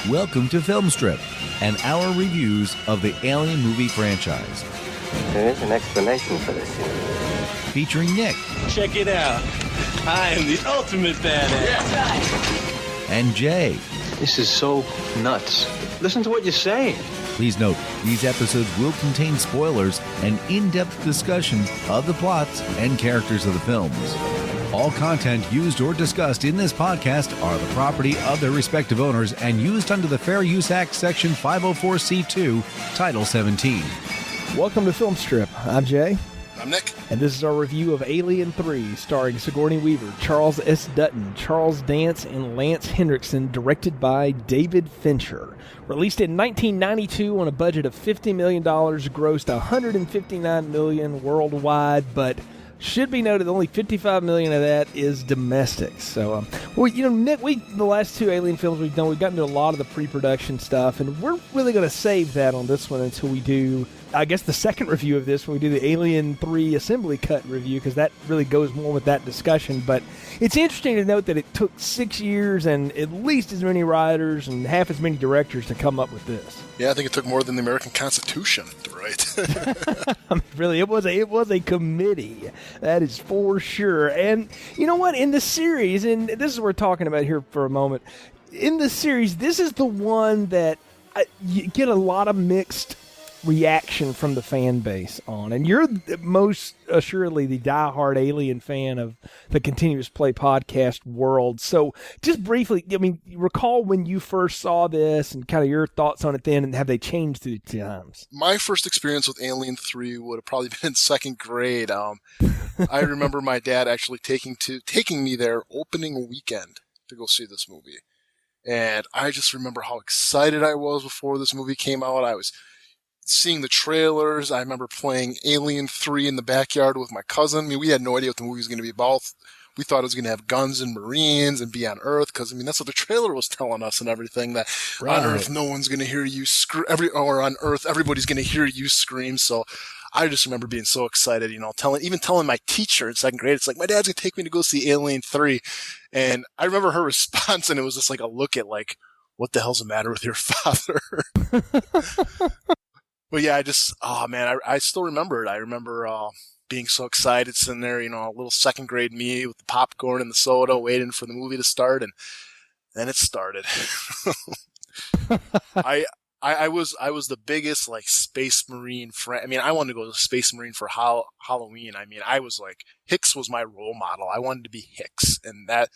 Welcome to Film Strip and our reviews of the Alien movie franchise. There is an explanation for this. Featuring Nick. Check it out. I am the ultimate badass. And Jay. This is so nuts. Listen to what you're saying. Please note, these episodes will contain spoilers and in-depth discussion of the plots and characters of the films. All content used or discussed in this podcast are the property of their respective owners and used under the Fair Use Act, Section 504c2, Title 17. Welcome to Film Strip. I'm Jay. I'm Nick. And this is our review of Alien 3, starring Sigourney Weaver, Charles S. Dutton, Charles Dance, and Lance Henriksen, directed by David Fincher. Released in 1992 on a budget of $50 million, grossed $159 million worldwide, but should be noted only $55 million of that is domestic. So, Nick, the last two Alien films we've done, we've gotten to a lot of the pre-production stuff, and we're really going to save that on this one until we do, I guess, the second review of this, when we do the Alien 3 Assembly Cut review, because that really goes more with that discussion. But it's interesting to note that it took 6 years and at least as many writers and half as many directors to come up with this. Yeah, I think it took more than the American Constitution to write. Really, it was a committee. That is for sure. And you know what? In the series, and this is what we're talking about here for a moment, in the series, this is the one that you get a lot of mixed reaction from the fan base on. And you're most assuredly the diehard Alien fan of the Continuous Play podcast world. So just briefly, recall when you first saw this and kind of your thoughts on it then, and have they changed through the times? My first experience with Alien 3 would have probably been in second grade. I remember my dad actually taking me there opening weekend to go see this movie. And I just remember how excited I was before this movie came out. I was seeing the trailers. I remember playing Alien 3 in the backyard with my cousin. I mean, we had no idea what the movie was going to be about. We thought it was going to have guns and Marines and be on Earth, because, that's what the trailer was telling us and everything, that right. On Earth, no one's going to hear you scream, or on Earth, everybody's going to hear you scream. So I just remember being so excited, telling my teacher in second grade, it's like, my dad's going to take me to go see Alien 3. And I remember her response, and it was just like a look at like, what the hell's the matter with your father? But yeah, I still remember it. I remember being so excited, sitting there, a little second grade me with the popcorn and the soda, waiting for the movie to start, and then it started. I was the biggest like Space Marine friend. I wanted to go to Space Marine for Halloween. I was like, Hicks was my role model. I wanted to be Hicks, and that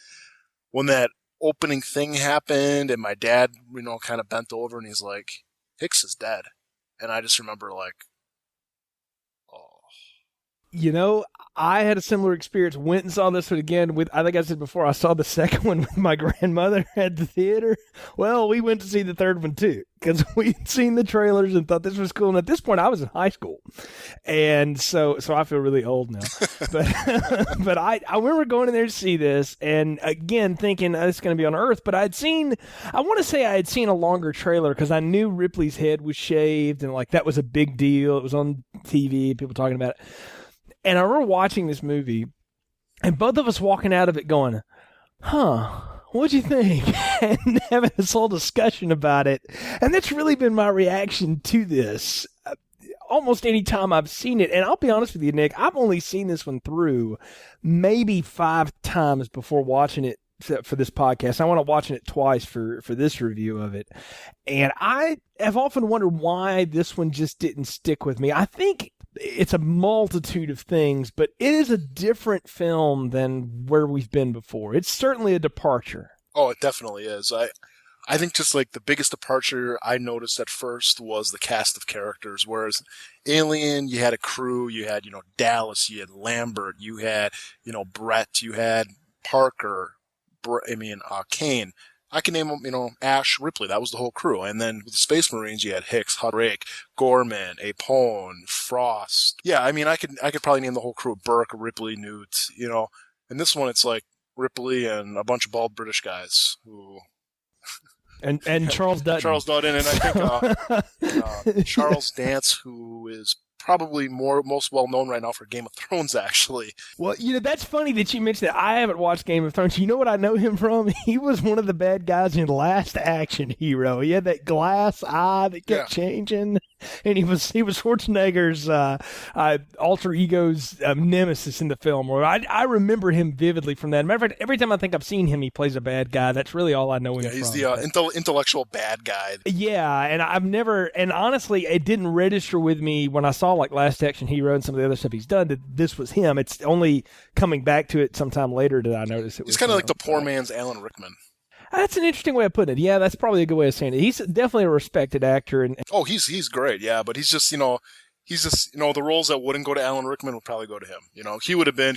when that opening thing happened, and my dad, kind of bent over and he's like, Hicks is dead. And I just remember like, I had a similar experience. Went and saw this one again I think I said before, I saw the second one with my grandmother at the theater. Well, we went to see the third one too, because we'd seen the trailers and thought this was cool. And at this point, I was in high school. And so I feel really old now. But I remember going in there to see this, and again, thinking it's going to be on Earth. But I want to say I had seen a longer trailer, because I knew Ripley's head was shaved, and like that was a big deal. It was on TV, people talking about it. And I remember watching this movie, and both of us walking out of it going, what'd you think? And having this whole discussion about it. And that's really been my reaction to this almost any time I've seen it. And I'll be honest with you, Nick, I've only seen this one through maybe 5 times before watching it for this podcast. I want to watch it twice for this review of it. And I have often wondered why this one just didn't stick with me. I think it's a multitude of things, but it is a different film than where we've been before. It's certainly a departure. Oh, it definitely is. I think just like the biggest departure I noticed at first was the cast of characters. Whereas Alien, you had a crew, you had, Dallas, you had Lambert, you had, Brett, you had Parker, Kane. I can name them, Ash, Ripley. That was the whole crew. And then with the Space Marines, you had Hicks, Drake, Gorman, Apone, Frost. Yeah, I could probably name the whole crew: Burke, Ripley, Newt. And this one, it's like Ripley and a bunch of bald British guys who. And Charles Dutton. Charles Dutton, and I think Charles Dance, who is probably most well known right now for Game of Thrones, actually. Well, that's funny that you mentioned that. I haven't watched Game of Thrones. You know what I know him from? He was one of the bad guys in Last Action Hero. He had that glass eye that kept changing, and he was Schwarzenegger's alter ego's nemesis in the film. Or I remember him vividly from that. Matter of fact, every time I think I've seen him, he plays a bad guy. That's really all I know him from. He's the intellectual bad guy. Yeah, and honestly, it didn't register with me when I saw like Last Action Hero and some of the other stuff he's done that this was him. It's only coming back to it sometime later did I notice it was. He's kind of like the poor man's Alan Rickman. That's an interesting way of putting it. Yeah, that's probably a good way of saying it. He's definitely a respected actor. He's great, yeah, but he's just, the roles that wouldn't go to Alan Rickman would probably go to him. He would have been,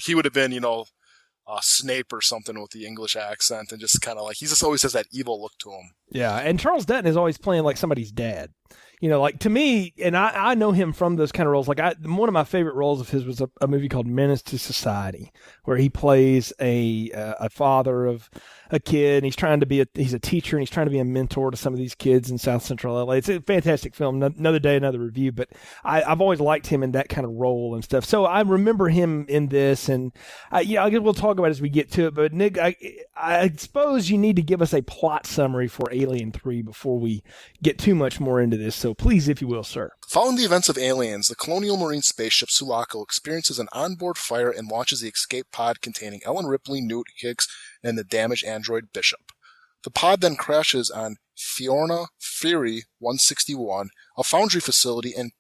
Snape or something with the English accent, and just kind of like, he just always has that evil look to him. Yeah, and Charles Dutton is always playing like somebody's dad. Like to me, and I know him from those kind of roles. Like one of my favorite roles of his was a movie called Menace to Society, where he plays a father of a kid, and he's a teacher, and he's trying to be a mentor to some of these kids in South Central LA. It's a fantastic film. Another day, another review. But I've always liked him in that kind of role and stuff. So I remember him in this, and I guess we'll talk about it as we get to it. But Nick, I suppose you need to give us a plot summary for Alien 3 before we get too much more into this. So please, if you will, sir. Following the events of Aliens, the colonial marine spaceship Sulaco experiences an onboard fire and launches the escape pod containing Ellen Ripley, Newt, Hicks, and the damaged android Bishop. The pod then crashes on Fiorna Fury 161, a foundry facility and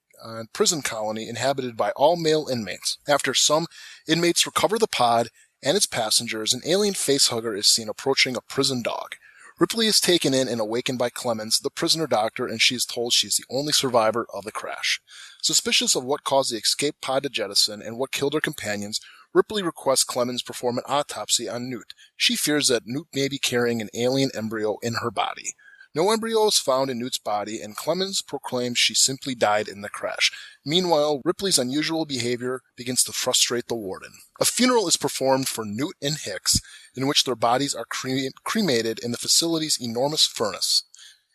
prison colony inhabited by all male inmates. After some inmates recover the pod and its passengers, an alien facehugger is seen approaching a prison dog. Ripley is taken in and awakened by Clemens, the prisoner doctor, and she is told she is the only survivor of the crash. Suspicious of what caused the escape pod to jettison and what killed her companions, Ripley requests Clemens perform an autopsy on Newt. She fears that Newt may be carrying an alien embryo in her body. No embryo is found in Newt's body, and Clemens proclaims she simply died in the crash. Meanwhile, Ripley's unusual behavior begins to frustrate the warden. A funeral is performed for Newt and Hicks, in which their bodies are cremated in the facility's enormous furnace.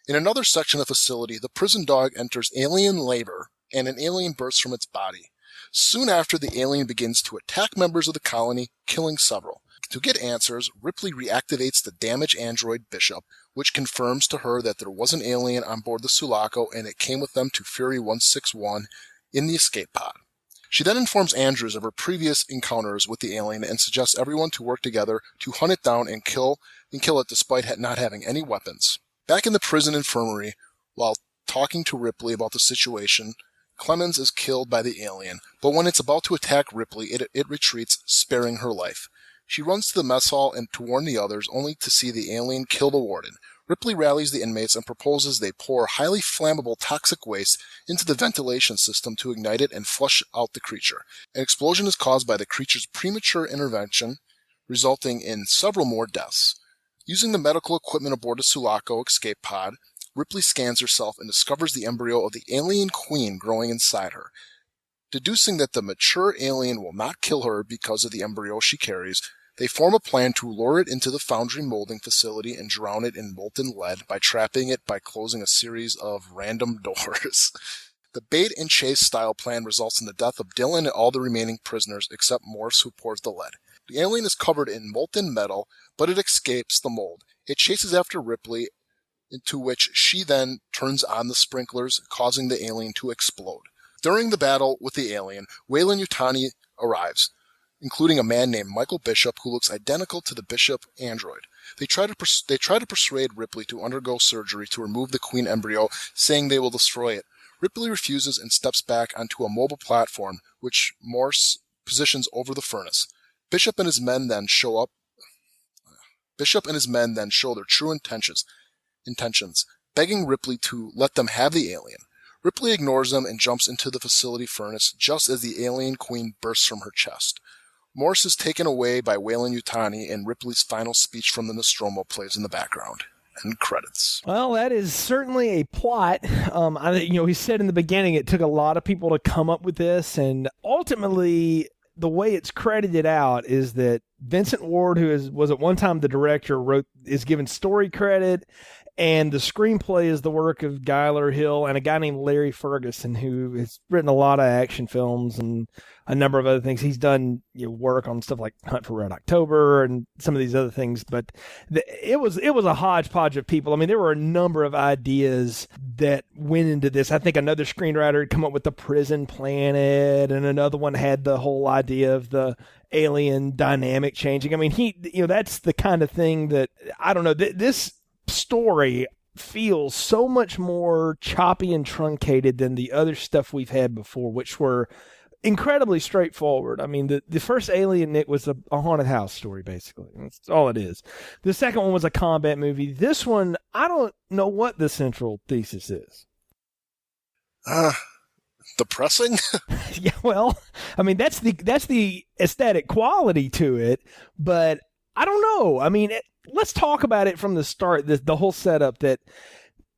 In another section of the facility, the prison dog enters alien labor, and an alien bursts from its body. Soon after, the alien begins to attack members of the colony, killing several. To get answers, Ripley reactivates the damaged android Bishop, which confirms to her that there was an alien on board the Sulaco and it came with them to Fury 161 in the escape pod. She then informs Andrews of her previous encounters with the alien and suggests everyone to work together to hunt it down and kill it despite not having any weapons. Back in the prison infirmary, while talking to Ripley about the situation, Clemens is killed by the alien, but when it's about to attack Ripley, it retreats, sparing her life. She runs to the mess hall and to warn the others, only to see the alien kill the warden. Ripley rallies the inmates and proposes they pour highly flammable toxic waste into the ventilation system to ignite it and flush out the creature. An explosion is caused by the creature's premature intervention, resulting in several more deaths. Using the medical equipment aboard the Sulaco escape pod, Ripley scans herself and discovers the embryo of the alien queen growing inside her. Deducing that the mature alien will not kill her because of the embryo she carries, they form a plan to lure it into the foundry molding facility and drown it in molten lead by trapping it by closing a series of random doors. The bait and chase style plan results in the death of Dylan and all the remaining prisoners except Morse, who pours the lead. The alien is covered in molten metal, but it escapes the mold. It chases after Ripley, into which she then turns on the sprinklers, causing the alien to explode. During the battle with the alien, Weyland-Yutani arrives, including a man named Michael Bishop who looks identical to the Bishop android. They try to persuade Ripley to undergo surgery to remove the queen embryo, saying they will destroy it. Ripley refuses and steps back onto a mobile platform, which Morse positions over the furnace. Bishop and his men then show their true intentions, begging Ripley to let them have the alien. Ripley ignores them and jumps into the facility furnace just as the alien queen bursts from her chest. Morse is taken away by Weyland-Yutani, and Ripley's final speech from the Nostromo plays in the background. End credits. Well, that is certainly a plot. He said in the beginning it took a lot of people to come up with this, and ultimately the way it's credited out is that Vincent Ward, who was at one time the director, is given story credit, And the screenplay is the work of Guyler Hill and a guy named Larry Ferguson, who has written a lot of action films and a number of other things. He's done work on stuff like Hunt for Red October and some of these other things. But it was a hodgepodge of people. I mean, there were a number of ideas that went into this. I think another screenwriter had come up with the prison planet, and another one had the whole idea of the alien dynamic changing. I mean, that's the kind of thing that, I don't know, this story feels so much more choppy and truncated than the other stuff we've had before, which were incredibly straightforward. I mean, the first Alien, Nick, was a haunted house story, basically. That's all it is. The second one was a combat movie. This one, I don't know what the central thesis is. Depressing? Yeah, well, I mean, that's the aesthetic quality to it, but I don't know. I mean, let's talk about it from the start, the whole setup that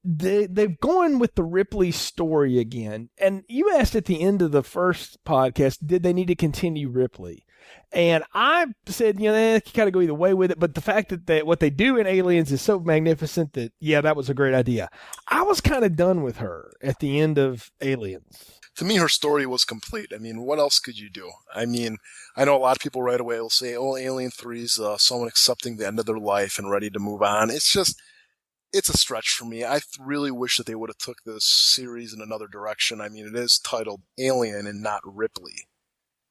they've gone with the Ripley story again. And you asked at the end of the first podcast, did they need to continue Ripley? And I said, they kind of go either way with it. But the fact that what they do in Aliens is so magnificent that, yeah, that was a great idea. I was kind of done with her at the end of Aliens. To me, her story was complete. I mean, what else could you do? I mean, I know a lot of people right away will say, oh, Alien 3 is someone accepting the end of their life and ready to move on. It's a stretch for me. I really wish that they would have took this series in another direction. I mean, it is titled Alien and not Ripley.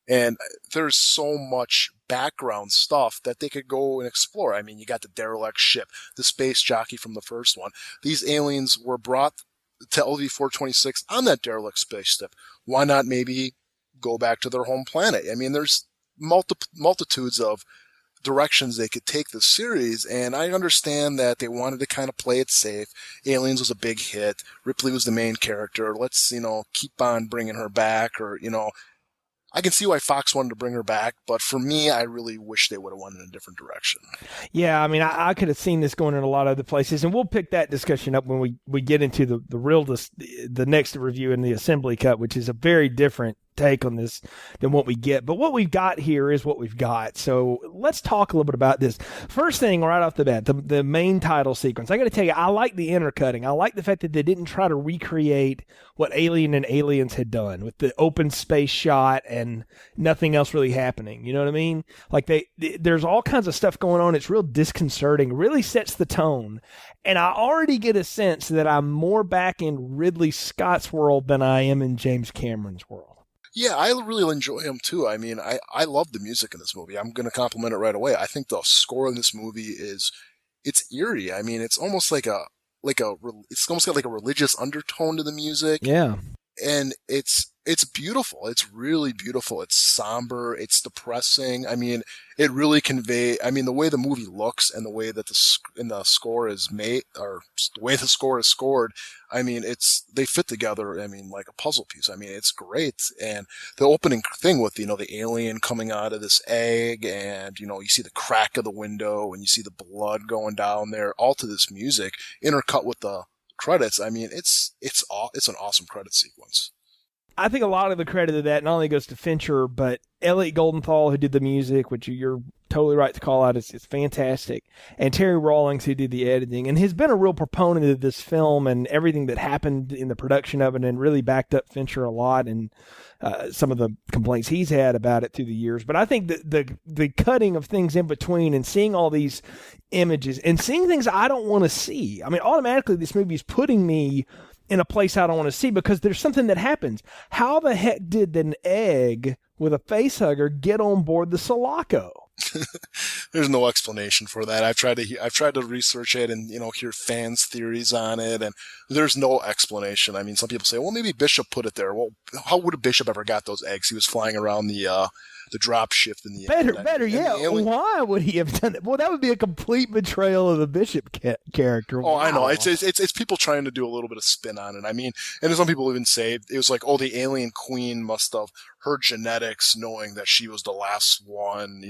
And there's so much background stuff that they could go and explore. I mean, you got the derelict ship, the space jockey from the first one. These aliens were brought to LV-426 on that derelict spaceship. Why not maybe go back to their home planet? I mean, there's multitudes of directions they could take this series, and I understand that they wanted to kind of play it safe. Aliens was a big hit. Ripley was the main character. Let's, keep on bringing her back, or, I can see why Fox wanted to bring her back, but for me, I really wish they would have went in a different direction. Yeah, I mean, I could have seen this going in a lot of other places, and we'll pick that discussion up when we get into the next review in the assembly cut, which is a very different take on this than what we get. But what we've got here is what we've got. So let's talk a little bit about this. First thing right off the bat, the main title sequence. I got to tell you, I like the intercutting. I like the fact that they didn't try to recreate what Alien and Aliens had done with the open space shot and nothing else really happening. You know what I mean? Like there's all kinds of stuff going on. It's real disconcerting, really sets the tone. And I already get a sense that I'm more back in Ridley Scott's world than I am in James Cameron's world. Yeah, I really enjoy him too. I mean, I love the music in this movie. I'm going to compliment it right away. I think the score in this movie it's eerie. I mean, it's almost it's almost got like a religious undertone to the music. Yeah. And it's beautiful. It's really beautiful. It's somber. It's depressing. I mean, it really the way the movie looks and the way that the score is made, or the way the score is scored, I mean, they fit together, I mean, like a puzzle piece. I mean, it's great. And the opening thing with, the alien coming out of this egg, and, you see the crack of the window and you see the blood going down there, all to this music intercut with the credits. I mean, it's an awesome credit sequence. I think a lot of the credit of that not only goes to Fincher, but Elliot Goldenthal, who did the music, which you're totally right to call out. It's fantastic. And Terry Rawlings, who did the editing, and has been a real proponent of this film and everything that happened in the production of it, and really backed up Fincher a lot and some of the complaints he's had about it through the years. But I think that the cutting of things in between and seeing all these images and seeing things I don't want to see. I mean, automatically this movie is putting me in a place I don't want to see because there's something that happens. How the heck did an egg with a face hugger get on board the Sulaco? There's no explanation for that. I've tried to research it and, hear fans' theories on it, and there's no explanation. I mean, some people say, well, maybe Bishop put it there. Well, how would a Bishop ever got those eggs? He was flying around the drop shift in the better, yeah. Why would he have done that? Well, that would be a complete betrayal of the Bishop character. Oh, wow. I know. It's people trying to do a little bit of spin on it. I mean, and some people even say it was like, oh, the alien queen must have her genetics, knowing that she was the last one,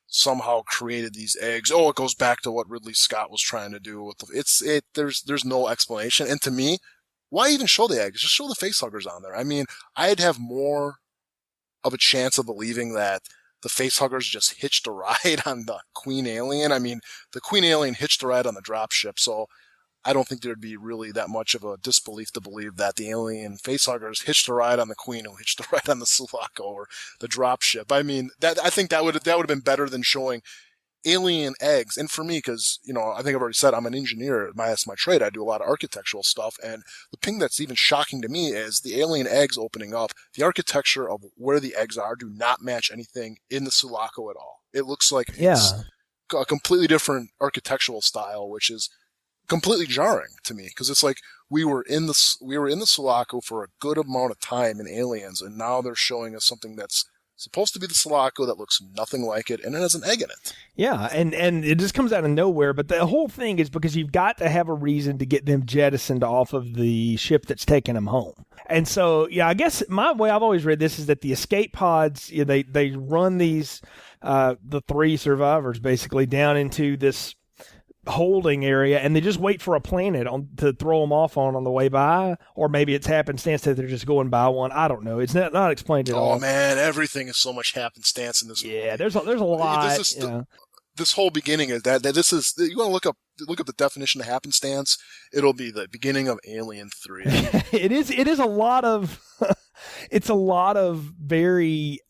somehow created these eggs. Oh, it goes back to what Ridley Scott was trying to do with there's no explanation. And to me, why even show the eggs? Just show the facehuggers on there. I mean, I'd have more of a chance of believing that the facehuggers just hitched a ride on the Queen Alien. I mean, the Queen Alien hitched a ride on the dropship, so I don't think there'd be really that much of a disbelief to believe that the alien facehuggers hitched a ride on the Queen who hitched a ride on the Sulaco or the dropship. I mean, I think that would have been better than showing alien eggs. And for me, because, I think I've already said I'm an engineer. That's my trade. I do a lot of architectural stuff. And the thing that's even shocking to me is the alien eggs opening up. The architecture of where the eggs are do not match anything in the Sulaco at all. It looks like it's a completely different architectural style, which is completely jarring to me, because it's like we were in the Sulaco for a good amount of time in Aliens, and now they're showing us something that's supposed to be the Sulaco that looks nothing like it, and it has an egg in it. Yeah, and it just comes out of nowhere, but the whole thing is because you've got to have a reason to get them jettisoned off of the ship that's taking them home. And so, yeah, I guess my way I've always read this is that the escape pods, they run these, the 3 survivors basically down into this holding area, and they just wait for a planet to throw them off on the way by, or maybe it's happenstance that they're just going by one. I don't know. It's not explained at all. Oh man, everything is so much happenstance in this movie. Yeah, there's a lot. This whole beginning is that this is, you want to look up the definition of happenstance. It'll be the beginning of Alien 3. It is a lot of it's a lot of very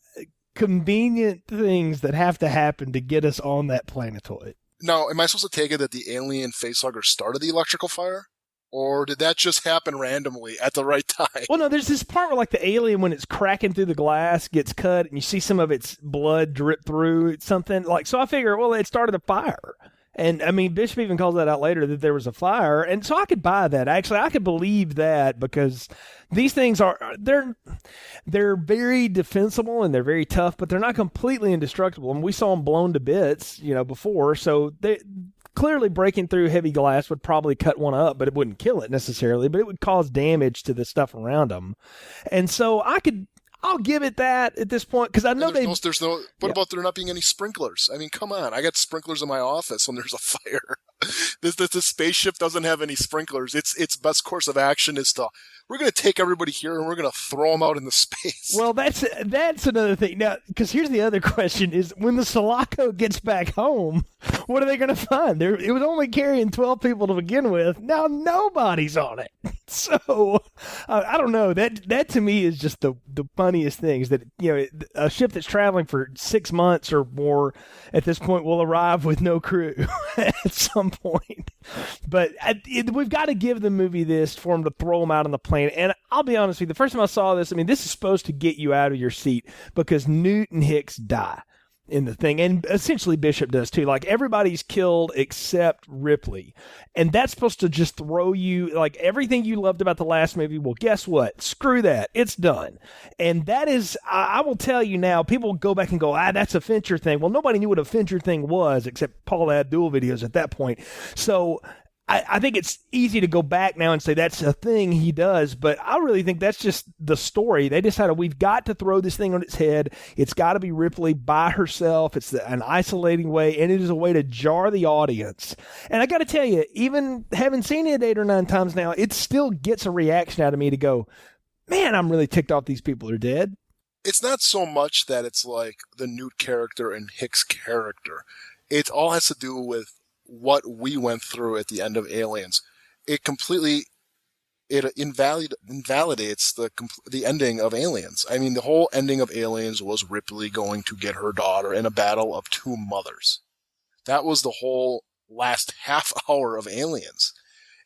convenient things that have to happen to get us on that planetoid. Now, am I supposed to take it that the alien facehugger started the electrical fire? Or did that just happen randomly at the right time? Well, no, there's this part where, like, the alien, when it's cracking through the glass, gets cut, and you see some of its blood drip through something. Like, so I figure, well, it started a fire. And, I mean, Bishop even calls that out later, that there was a fire. And so I could buy that. Actually, I could believe that, because these things they're very defensible and they're very tough, but they're not completely indestructible. And we saw them blown to bits, before. So clearly breaking through heavy glass would probably cut one up, but it wouldn't kill it necessarily, but it would cause damage to the stuff around them. And so I'll give it that at this point, because I know what about there not being any sprinklers? I mean, come on. I got sprinklers in my office when there's a fire. This spaceship doesn't have any sprinklers. Its best course of action is we're going to take everybody here and we're going to throw them out into space. Well, that's another thing. Now, because here's the other question is, when the Sulaco gets back home, what are they going to find? It was only carrying 12 people to begin with. Now nobody's on it. So, I don't know. That to me is just the funniest things, that, a ship that's traveling for 6 months or more at this point will arrive with no crew at some point. But we've got to give the movie this for them to throw them out on the planet. And I'll be honest with you, the first time I saw this, I mean, this is supposed to get you out of your seat, because Newt and Hicks die in the thing, and essentially Bishop does too. Like, everybody's killed except Ripley, and that's supposed to just throw you, like, everything you loved about the last movie. Well, guess what? Screw that. It's done. And that is, I will tell you now, people go back and go, that's a Fincher thing. Well, nobody knew what a Fincher thing was except Paula Abdul videos at that point. So I think it's easy to go back now and say that's a thing he does, but I really think that's just the story. They decided, we've got to throw this thing on its head. It's got to be Ripley by herself. It's an isolating way, and it is a way to jar the audience. And I got to tell you, even having seen it 8 or 9 times now, it still gets a reaction out of me to go, man, I'm really ticked off these people are dead. It's not so much that it's like the Newt character and Hicks character. It all has to do with what we went through at the end of Aliens. It invalidates the ending of Aliens. I mean, the whole ending of Aliens was Ripley going to get her daughter in a battle of 2 mothers. That was the whole last half hour of Aliens.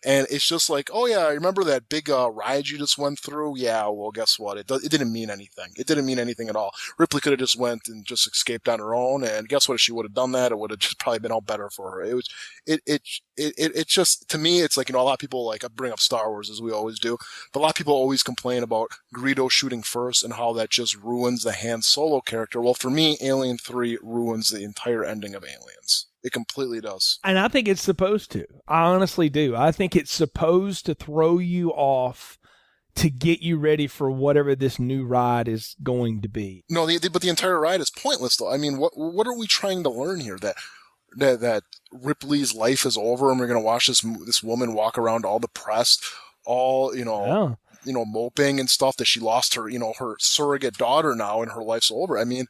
And it's just like, oh yeah, remember that big ride you just went through? Yeah, well, guess what? It didn't mean anything. It didn't mean anything at all. Ripley could have just went and just escaped on her own, and guess what? If she would have done that, it would have just probably been all better for her. It just, to me, it's like, a lot of people, like, bring up Star Wars, as we always do, but a lot of people always complain about Greedo shooting first and how that just ruins the Han Solo character. Well, for me, Alien 3 ruins the entire ending of Aliens. It completely does. And I think it's supposed to. I honestly do. I think it's supposed to throw you off to get you ready for whatever this new ride is going to be. No, but the entire ride is pointless, though. I mean, what are we trying to learn here? That Ripley's life is over, and we're going to watch this woman walk around all depressed, all, moping and stuff, that she lost her, her surrogate daughter now, and her life's over. I mean,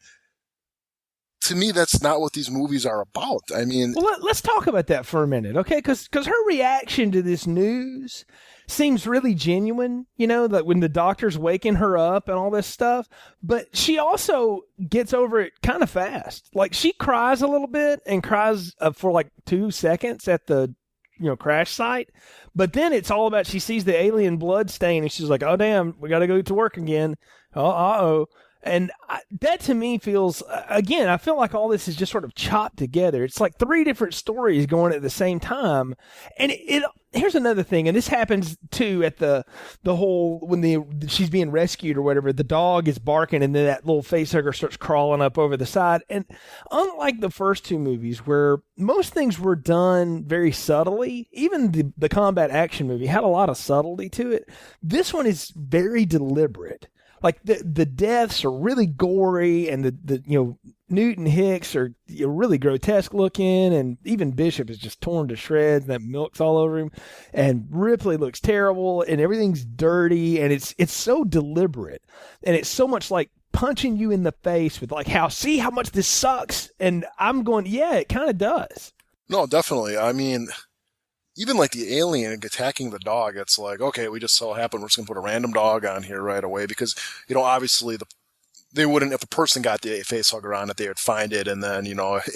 to me, that's not what these movies are about. I mean, well, let's talk about that for a minute, okay? Because her reaction to this news seems really genuine, that when the doctor's waking her up and all this stuff, but she also gets over it kind of fast. Like, she cries a little bit and cries for like 2 seconds at the crash site, but then it's all about, she sees the alien blood stain and she's like, oh damn, we got to go to work again. And that to me feels, again, I feel like all this is just sort of chopped together. It's like 3 different stories going at the same time. And here's another thing, and this happens too at the whole, when she's being rescued or whatever, the dog is barking and then that little facehugger starts crawling up over the side. And unlike the first 2 movies where most things were done very subtly, even the combat action movie had a lot of subtlety to it. This one is very deliberate. Like the deaths are really gory, and the Newton Hicks are really grotesque looking, and even Bishop is just torn to shreds. And that milk's all over him, and Ripley looks terrible, and everything's dirty, and it's so deliberate, and it's so much like punching you in the face with like, see how much this sucks, and I'm going, yeah, it kind of does. No, definitely. I mean, even like the alien attacking the dog, it's like, okay, we just so happen we're just going to put a random dog on here right away because, obviously they wouldn't, if a person got the facehugger on it, they would find it, and then,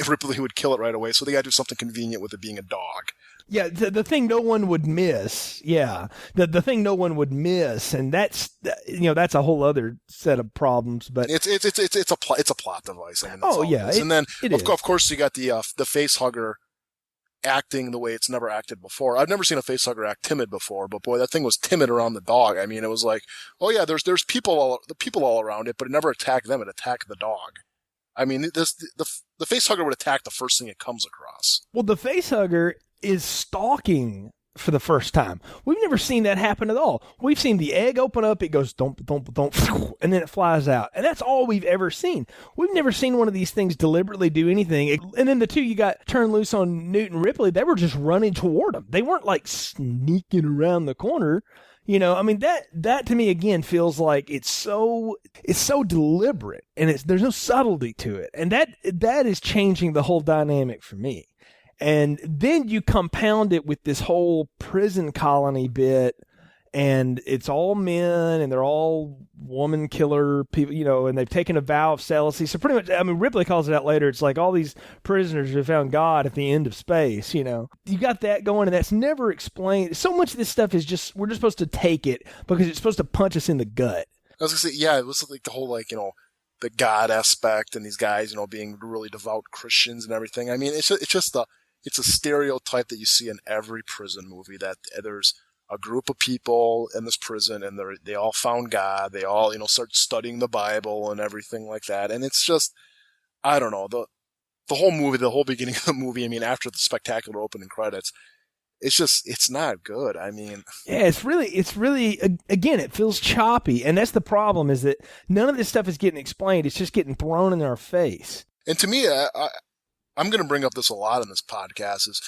Ripley would kill it right away. So they got to do something convenient with it being a dog. Yeah, the thing no one would miss. Yeah, the thing no one would miss, and that's that's a whole other set of problems. But it's a plot device. I mean, and then of course you got the facehugger acting the way it's never acted before. I've never seen a facehugger act timid before, but boy, that thing was timid around the dog. I mean, it was like, oh yeah, there's people all around it, but it never attacked them. It attacked the dog. I mean, the facehugger would attack the first thing it comes across. Well, the facehugger is stalking for the first time. We've never seen that happen at all. We've seen the egg open up, it goes don't, and then it flies out. And that's all we've ever seen. We've never seen one of these things deliberately do anything. And then the 2 you got turned loose on Newt and Ripley, they were just running toward them. They weren't like sneaking around the corner. I mean, that to me again feels like it's so deliberate, and there's no subtlety to it. And that is changing the whole dynamic for me. And then you compound it with this whole prison colony bit, and it's all men, and they're all woman killer people, and they've taken a vow of celibacy. So pretty much, I mean, Ripley calls it out later. It's like all these prisoners who found God at the end of space, You got that going, and that's never explained. So much of this stuff is just, we're just supposed to take it because it's supposed to punch us in the gut. I was going to say, yeah, it was like the whole, the God aspect, and these guys, being really devout Christians and everything. I mean, it's a stereotype that you see in every prison movie, that there's a group of people in this prison, and they all found God. They all, start studying the Bible and everything like that. And it's just, I don't know, the whole movie, the whole beginning of the movie, I mean, after the spectacular opening credits, it's not good. I mean, yeah, it's really, again, it feels choppy. And that's the problem, is that none of this stuff is getting explained. It's just getting thrown in our face. And to me, I'm going to bring up this a lot in this podcast, is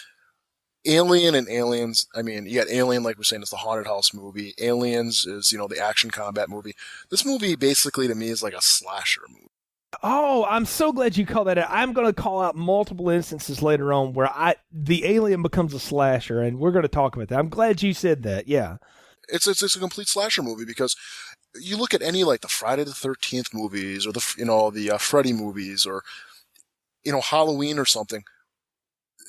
Alien and Aliens. I mean, you got Alien, like we're saying, it's the haunted house movie. Aliens is, the action combat movie. This movie basically to me is like a slasher movie. Oh, I'm so glad you called that out. I'm going to call out multiple instances later on where the alien becomes a slasher, and we're going to talk about that. I'm glad you said that. Yeah. It's a complete slasher movie, because you look at any, like the Friday the 13th movies, or the Freddy movies, or Halloween or something.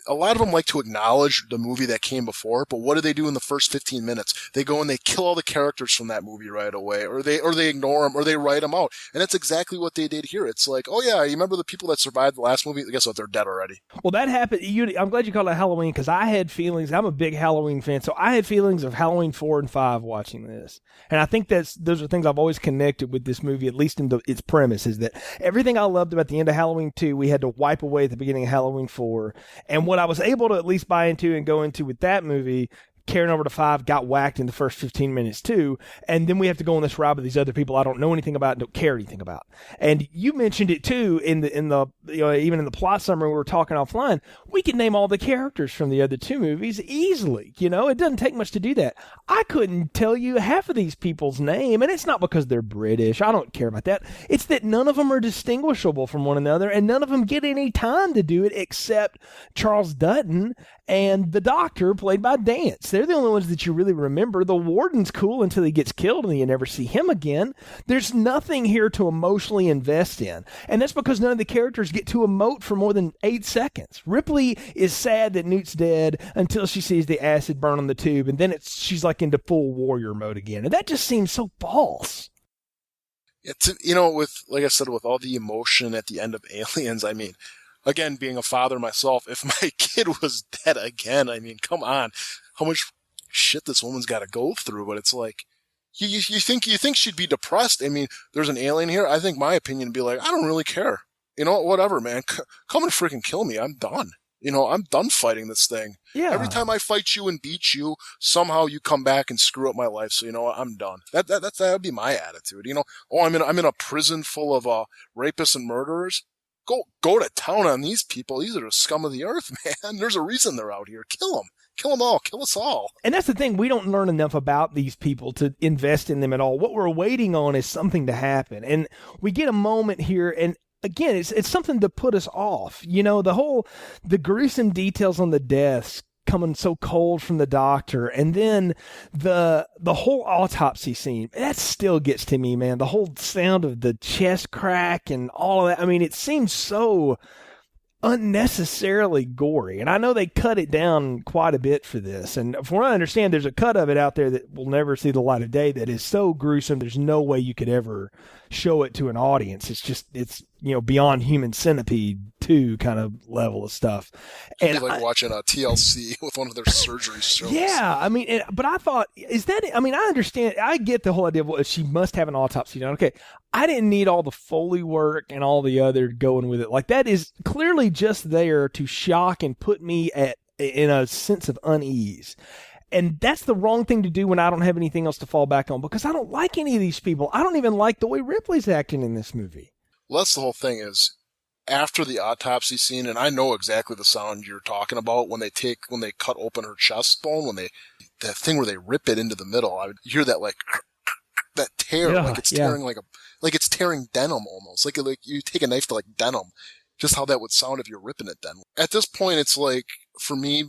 A lot of them like to acknowledge the movie that came before, but what do they do in the first 15 minutes? They go and they kill all the characters from that movie right away, or they ignore them, or they write them out. And that's exactly what they did here. It's like, oh yeah, you remember the people that survived the last movie? Guess what? They're dead already. Well, that happened. I'm glad you called it Halloween, because I had feelings. I'm a big Halloween fan, so I had feelings of Halloween 4 and 5 watching this. And I think those are things I've always connected with this movie, at least in its premise, is that everything I loved about the end of Halloween 2, we had to wipe away at the beginning of Halloween 4. And what I was able to at least buy into and go into with that movie carrying over to 5 got whacked in the first 15 minutes too, and then we have to go on this ride with these other people I don't know anything about and don't care anything about. And you mentioned it too in the even in the plot summary we were talking offline. We could name all the characters from the other 2 movies easily. It doesn't take much to do that. I couldn't tell you half of these people's name, and it's not because they're British. I don't care about that. It's that none of them are distinguishable from one another, and none of them get any time to do it except Charles Dutton and the doctor played by Dance. They're the only ones that you really remember. The warden's cool until he gets killed and you never see him again. There's nothing here to emotionally invest in. And that's because none of the characters get to emote for more than 8 seconds. Ripley is sad that Newt's dead until she sees the acid burn on the tube, and then she's like into full warrior mode again. And that just seems so false. It's, like I said, with all the emotion at the end of Aliens, I mean, again, being a father myself, if my kid was dead again, I mean, come on, how much shit this woman's got to go through. But it's like, you think she'd be depressed. I mean, there's an alien here. I think my opinion would be like, I don't really care. Whatever, man. Come and freaking kill me. I'm done. I'm done fighting this thing. Yeah. Every time I fight you and beat you, somehow you come back and screw up my life. So you know what? I'm done. That would be my attitude. I'm in a prison full of rapists and murderers. Go to town on these people. These are the scum of the earth, man. There's a reason they're out here. Kill them. Kill them all. Kill us all. And that's the thing. We don't learn enough about these people to invest in them at all. What we're waiting on is something to happen. And we get a moment here, and again, it's something to put us off. The gruesome details on the deaths coming so cold from the doctor, and then the whole autopsy scene, that still gets to me, man. The whole sound of the chest crack and all of that. I mean, it seems so unnecessarily gory, and I know they cut it down quite a bit for this, and from what I understand, there's a cut of it out there that will never see the light of day that is so gruesome there's no way you could ever show it to an audience. It's beyond Human Centipede 2 kind of level of stuff. And like watching a TLC with one of their surgery shows. Yeah, I mean, but I thought, I understand, I get the whole idea of she must have an autopsy done. Okay, I didn't need all the Foley work and all the other going with it. Like, that is clearly just there to shock and put me in a sense of unease. And that's the wrong thing to do when I don't have anything else to fall back on, because I don't like any of these people. I don't even like the way Ripley's acting in this movie. Well, that's the whole thing is, after the autopsy scene, and I know exactly the sound you're talking about when they cut open her chest bone, that thing where they rip it into the middle, I would hear that that tear, like it's tearing like it's tearing denim almost, like you take a knife to like denim, just how that would sound if you're ripping it then. At this point, it's like, for me,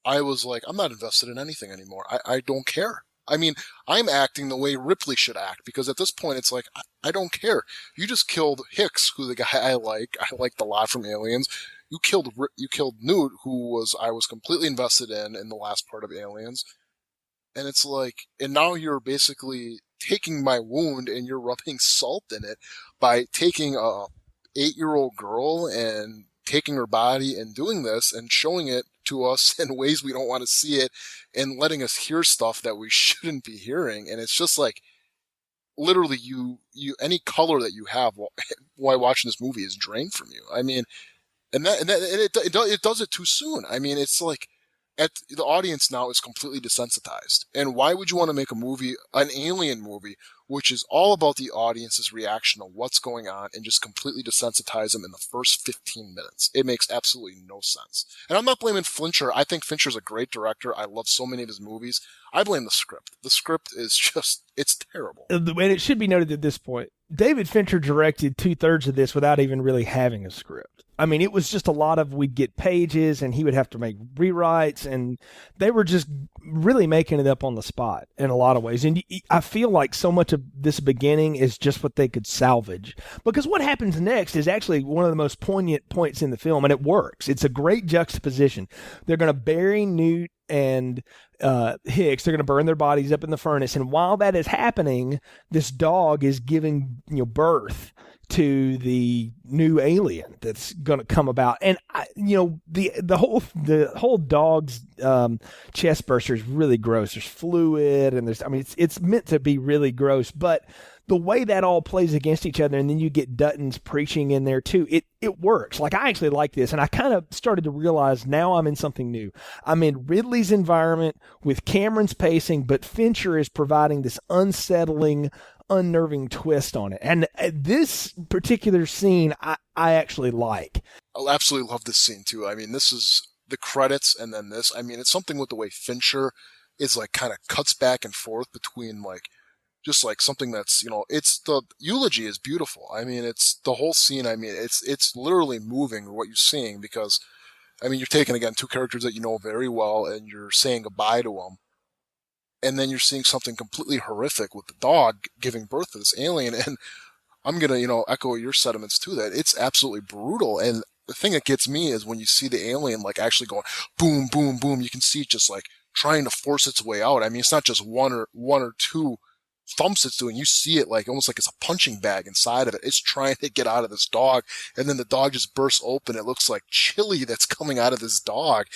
I was like, I'm not invested in anything anymore. I don't care. I mean, I'm acting the way Ripley should act, because at this point, it's like, I don't care. You just killed Hicks, who the guy I liked a lot from Aliens. You killed Newt, who I was completely invested in the last part of Aliens. And it's like, and now you're basically taking my wound and you're rubbing salt in it by taking a 8-year-old girl and taking her body and doing this and showing it to us in ways we don't want to see it and letting us hear stuff that we shouldn't be hearing. And it's just like, literally you any color that you have while watching this movie is drained from you. I mean, and it does it too soon. I mean, it's like, the audience now is completely desensitized. And why would you want to make a movie, an alien movie, which is all about the audience's reaction to what's going on, and just completely desensitize them in the first 15 minutes? It makes absolutely no sense. And I'm not blaming Fincher. I think Fincher's a great director. I love so many of his movies. I blame the script. The script is just, it's terrible. And it should be noted at this point, David Fincher directed 2/3 of this without even really having a script. I mean, it was just a lot of, we'd get pages and he would have to make rewrites, and they were just really making it up on the spot in a lot of ways. And I feel like so much of this beginning is just what they could salvage, because what happens next is actually one of the most poignant points in the film, and it works. It's a great juxtaposition. They're going to bury Newt and Hicks. They're going to burn their bodies up in the furnace, and while that is happening, this dog is giving birth to the new alien that's going to come about. And the whole dog's chest burster is really gross. There's fluid, and it's meant to be really gross, but the way that all plays against each other, and then you get Dutton's preaching in there too, it works. Like, I actually like this, and I kind of started to realize now I'm in something new. I'm in Ridley's environment with Cameron's pacing, but Fincher is providing this unsettling, unnerving twist on it. And this particular scene I actually like. I absolutely love this scene too. I mean, this is the credits and then this. I mean, it's something with the way Fincher is like kind of cuts back and forth between like just like something that's, it's the eulogy is beautiful. I mean, it's the whole scene. I mean, it's literally moving what you're seeing because, I mean, you're taking again two characters that you know very well and you're saying goodbye to them. And then you're seeing something completely horrific with the dog giving birth to this alien. And I'm going to, echo your sentiments too, that it's absolutely brutal. And the thing that gets me is when you see the alien, like actually going boom, boom, boom, you can see it just like trying to force its way out. I mean, it's not just one or two thumps it's doing. You see it like almost like it's a punching bag inside of it. It's trying to get out of this dog, and then the dog just bursts open. It looks like chili that's coming out of this dog.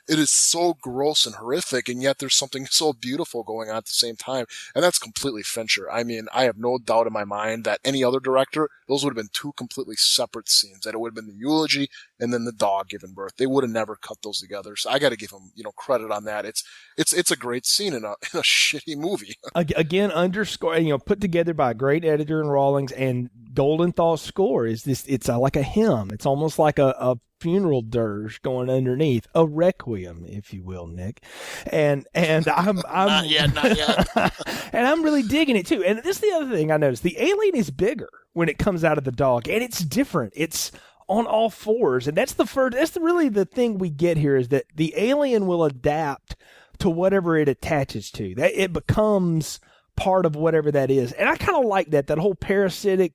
It is so gross and horrific, and yet there's something so beautiful going on at the same time, and that's completely Fincher. I mean, I have no doubt in my mind that any other director, those would have been two completely separate scenes, that it would have been the eulogy and then the dog giving birth. They would have never cut those together, so I got to give him, credit on that. It's a great scene in a shitty movie. Again, put together by a great editor in Rawlings, and Goldenthal's score is this. It's like a hymn. It's almost like a funeral dirge going underneath, a requiem, if you will, Nick. And I'm not yet. And I'm really digging it too. And this is the other thing I noticed: the alien is bigger when it comes out of the dog, and it's different. It's on all fours, and that's really the thing we get here, is that the alien will adapt to whatever it attaches to. That it becomes part of whatever that is. And I kind of like that whole parasitic,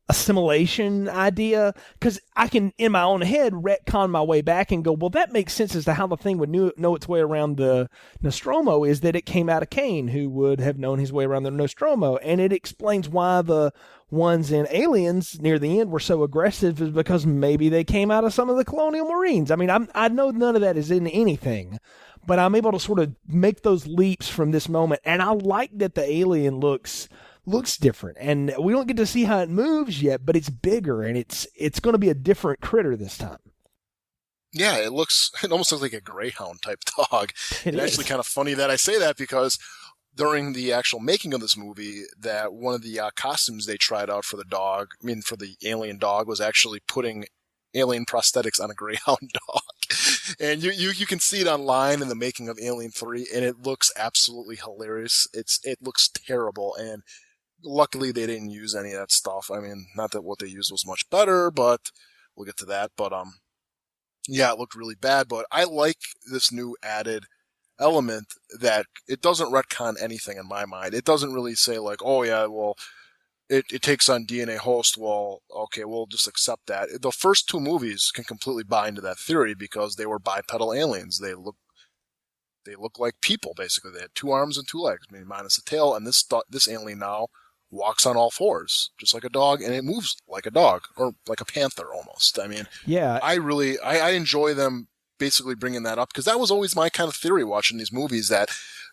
assimilation idea, because I can, in my own head, retcon my way back and go, well, that makes sense as to how the thing would know its way around the Nostromo, is that it came out of Kane, who would have known his way around the Nostromo. And it explains why the ones in Aliens near the end were so aggressive, is because maybe they came out of some of the Colonial Marines. I mean, I know none of that is in anything, but I'm able to sort of make those leaps from this moment. And I like that the alien looks different, and we don't get to see how it moves yet, but it's bigger, and it's going to be a different critter this time. Yeah, it almost looks like a greyhound type dog. It's actually kind of funny that I say that, because during the actual making of this movie, that one of the costumes they tried out for for the alien dog, was actually putting alien prosthetics on a greyhound dog. And you can see it online in the making of Alien 3, and it looks absolutely hilarious. It looks terrible, and luckily they didn't use any of that stuff. I mean, not that what they used was much better, but we'll get to that. But yeah, it looked really bad, but I like this new added element that it doesn't retcon anything in my mind. It doesn't really say like, oh yeah, well, it takes on DNA host. Well, okay, we'll just accept that. The first two movies can completely buy into that theory, because they were bipedal aliens. They look like people, basically. They had two arms and two legs, maybe minus a tail, and this alien now walks on all fours, just like a dog, and it moves like a dog, or like a panther almost. I mean, yeah, I enjoy them basically bringing that up, because that was always my kind of theory watching these movies, that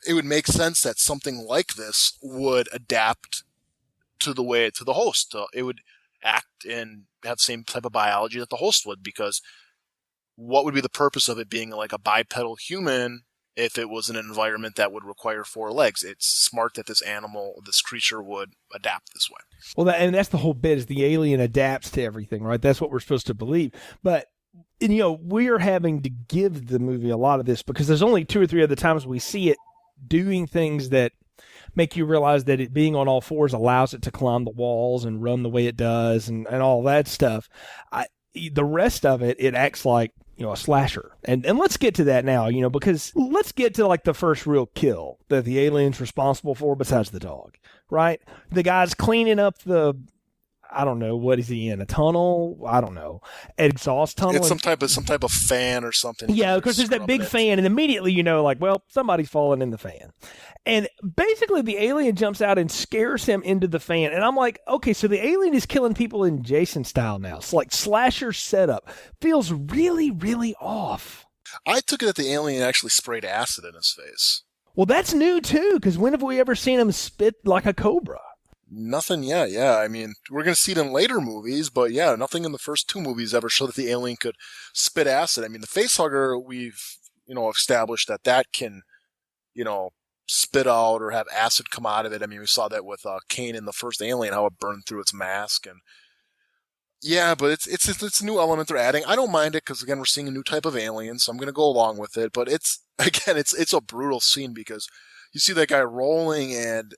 it would make sense that something like this would adapt to the host. It would act and have the same type of biology that the host would, because what would be the purpose of it being like a bipedal human if it was in an environment that would require four legs? It's smart that this creature would adapt this way. Well, that's the whole bit, is the alien adapts to everything, right? That's what we're supposed to believe. But, we're having to give the movie a lot of this, because there's only 2 or 3 other times we see it doing things that make you realize that it being on all fours allows it to climb the walls and run the way it does, and all that stuff. The rest of it acts like, a slasher. And let's get to that now, because let's get to like the first real kill that the alien's responsible for, besides the dog, right? The guy's cleaning up I don't know, what is he in? A tunnel? I don't know. Exhaust tunnel? It's some type of fan or something. Yeah, of course, there's that big fan, and immediately somebody's falling in the fan. And basically the alien jumps out and scares him into the fan. And I'm like, okay, so the alien is killing people in Jason style now. It's like slasher setup. Feels really, really off. I took it that the alien actually sprayed acid in his face. Well, that's new too, because when have we ever seen him spit like a cobra? Nothing yet, yeah. I mean, we're going to see it in later movies, but yeah, nothing in the first 2 movies ever showed that the alien could spit acid. I mean, the facehugger, we've, established that can, spit out or have acid come out of it. I mean, we saw that with Kane in the first Alien, how it burned through its mask. And yeah, but it's a new element they're adding. I don't mind it because, again, we're seeing a new type of alien, so I'm going to go along with it. But it's a brutal scene because you see that guy rolling, and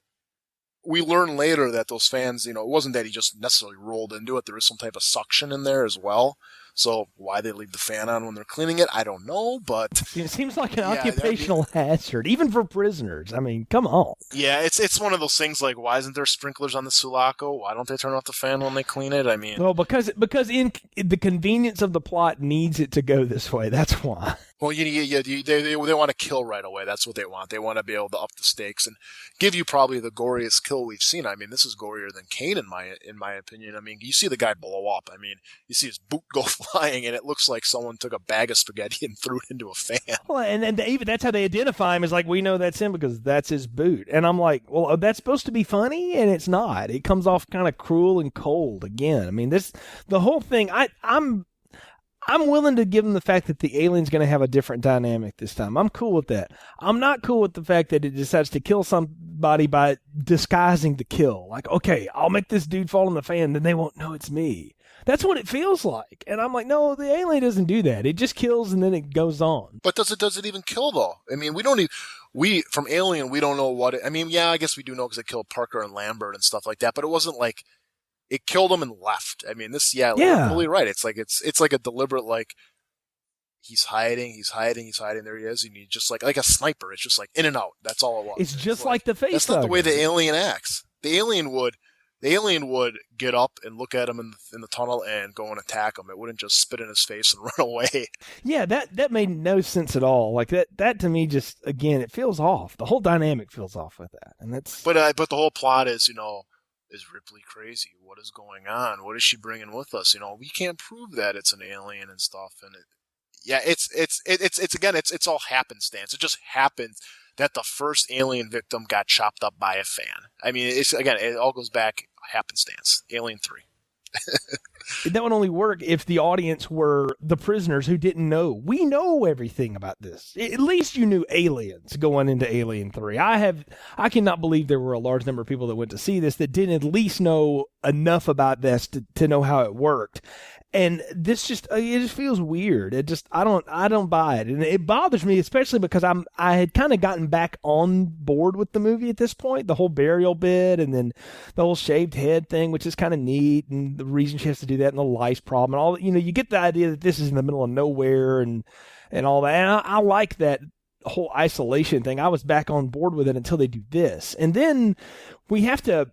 we learn later that those fans, it wasn't that he just necessarily rolled into it. There is some type of suction in there as well. So why they leave the fan on when they're cleaning it, I don't know, but... It seems like an occupational hazard, even for prisoners. I mean, come on. Yeah, it's one of those things like, why isn't there sprinklers on the Sulaco? Why don't they turn off the fan when they clean it? I mean... Well, because in the convenience of the plot needs it to go this way. That's why. Well, they want to kill right away. That's what they want. They want to be able to up the stakes and give you probably the goriest kill we've seen. I mean, this is gorier than Kane in my opinion. I mean, you see the guy blow up. I mean, you see his boot go flying, and it looks like someone took a bag of spaghetti and threw it into a fan. Well, and even that's how they identify him, is like, we know that's him because that's his boot. And I'm like, well, that's supposed to be funny, and it's not. It comes off kind of cruel and cold again. I mean, the whole thing. I'm willing to give them the fact that the alien's going to have a different dynamic this time. I'm cool with that. I'm not cool with the fact that it decides to kill somebody by disguising the kill. Like, okay, I'll make this dude fall in the fan, then they won't know it's me. That's what it feels like. And I'm like, no, the alien doesn't do that. It just kills and then it goes on. But does it even kill, though? I mean, from Alien, we don't know what it... I mean, yeah, I guess we do know because it killed Parker and Lambert and stuff like that, but it wasn't like... It killed him and left. I mean, you're totally right. It's like a deliberate, like, he's hiding, there he is, and he just like a sniper. It's just like in and out. That's all it was. It's just like the face. That's not the way the alien acts. The alien would get up and look at him in the tunnel and go and attack him. It wouldn't just spit in his face and run away. Yeah, that made no sense at all. Like that to me, just again, it feels off. The whole dynamic feels off with that, and that's. But the whole plot is, is Ripley crazy? What is going on? What is she bringing with us? We can't prove that it's an alien and stuff. And it's all happenstance. It just happened that the first alien victim got chopped up by a fan. I mean, it all goes back happenstance. Alien 3. That would only work if the audience were the prisoners who didn't know. We know everything about this. At least you knew aliens going into Alien 3. I cannot believe there were a large number of people that went to see this that didn't at least know enough about this to know how it worked. And this it just feels weird. I don't buy it. And it bothers me, especially because I had kind of gotten back on board with the movie at this point, the whole burial bit and then the whole shaved head thing, which is kind of neat, and the reason she has to do that and the lice problem and all that. You get the idea that this is in the middle of nowhere and all that. And I like that whole isolation thing. I was back on board with it until they do this. And then we have to,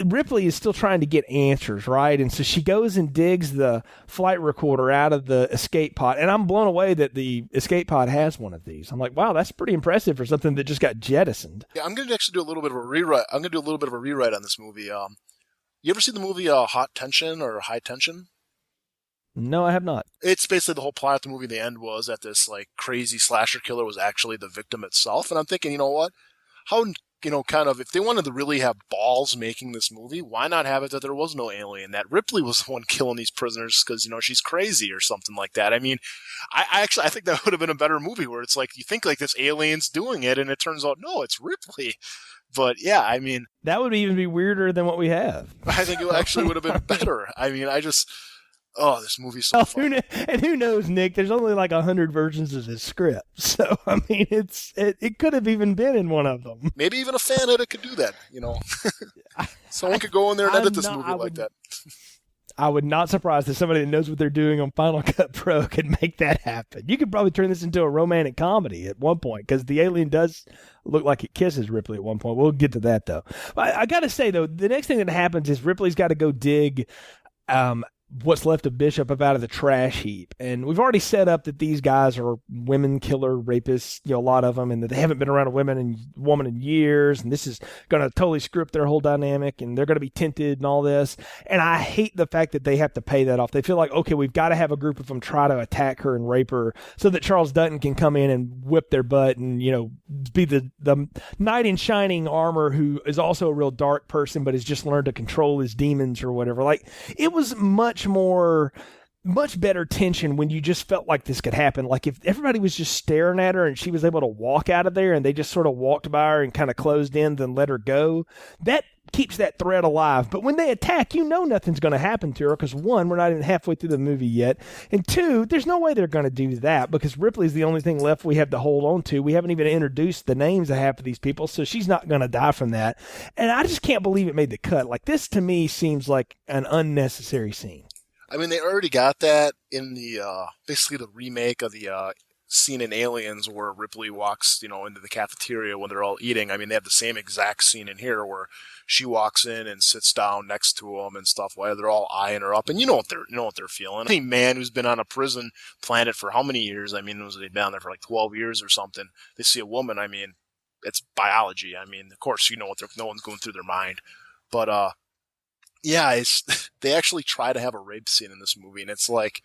Ripley is still trying to get answers, right? And so she goes and digs the flight recorder out of the escape pod. And I'm blown away that the escape pod has one of these. I'm like, wow, that's pretty impressive for something that just got jettisoned. Yeah, I'm going to actually do a little bit of a rewrite. I'm going to do a little bit of a rewrite on this movie. You ever see the movie Hot Tension or High Tension? No, I have not. It's basically the whole plot of the movie. The end was that this like crazy slasher killer was actually the victim itself. And I'm thinking, you know what? How... if they wanted to really have balls making this movie, why not have it that there was no alien, that Ripley was the one killing these prisoners because, she's crazy or something like that. I mean, I think that would have been a better movie where it's like, you think like this alien's doing it and it turns out, no, it's Ripley. But yeah, I mean. That would even be weirder than what we have. I think it actually would have been better. I mean, this movie's so fun. And who knows, Nick? There's only like 100 versions of this script, so I mean, it could have even been in one of them. Maybe even a fan edit could do that. Someone could go in there and edit this movie like that. I would not surprise if somebody that knows what they're doing on Final Cut Pro could make that happen. You could probably turn this into a romantic comedy at one point because the alien does look like it kisses Ripley at one point. We'll get to that though. I got to say though, the next thing that happens is Ripley's got to go dig what's left of Bishop up out of the trash heap. And we've already set up that these guys are women killer rapists, a lot of them, and that they haven't been around a woman in years, and this is going to totally screw up their whole dynamic, and they're going to be tinted and all this. And I hate the fact that they have to pay that off. They feel like, okay, we've got to have a group of them try to attack her and rape her so that Charles Dutton can come in and whip their butt and, be the knight in shining armor who is also a real dark person but has just learned to control his demons or whatever. Like, it was much better tension when you just felt like this could happen. Like if everybody was just staring at her and she was able to walk out of there and they just sort of walked by her and kind of closed in, then let her go, that keeps that thread alive. But when they attack, nothing's going to happen to her because, one, we're not even halfway through the movie yet, and two, there's no way they're going to do that because Ripley's the only thing left we have to hold on to. We haven't even introduced the names of half of these people, so she's not going to die from that. And I just can't believe it made the cut. Like, this to me seems like an unnecessary scene. I mean, they already got that in the basically the remake of the scene in Aliens where Ripley walks, into the cafeteria when they're all eating. I mean, they have the same exact scene in here where she walks in and sits down next to them and stuff while they're all eyeing her up, and you know what they're feeling. Any man who's been on a prison planet for how many years? I mean, they've been down there for like 12 years or something. They see a woman. I mean, it's biology. I mean, of course, no one's going through their mind, but yeah, they actually try to have a rape scene in this movie, and it's like,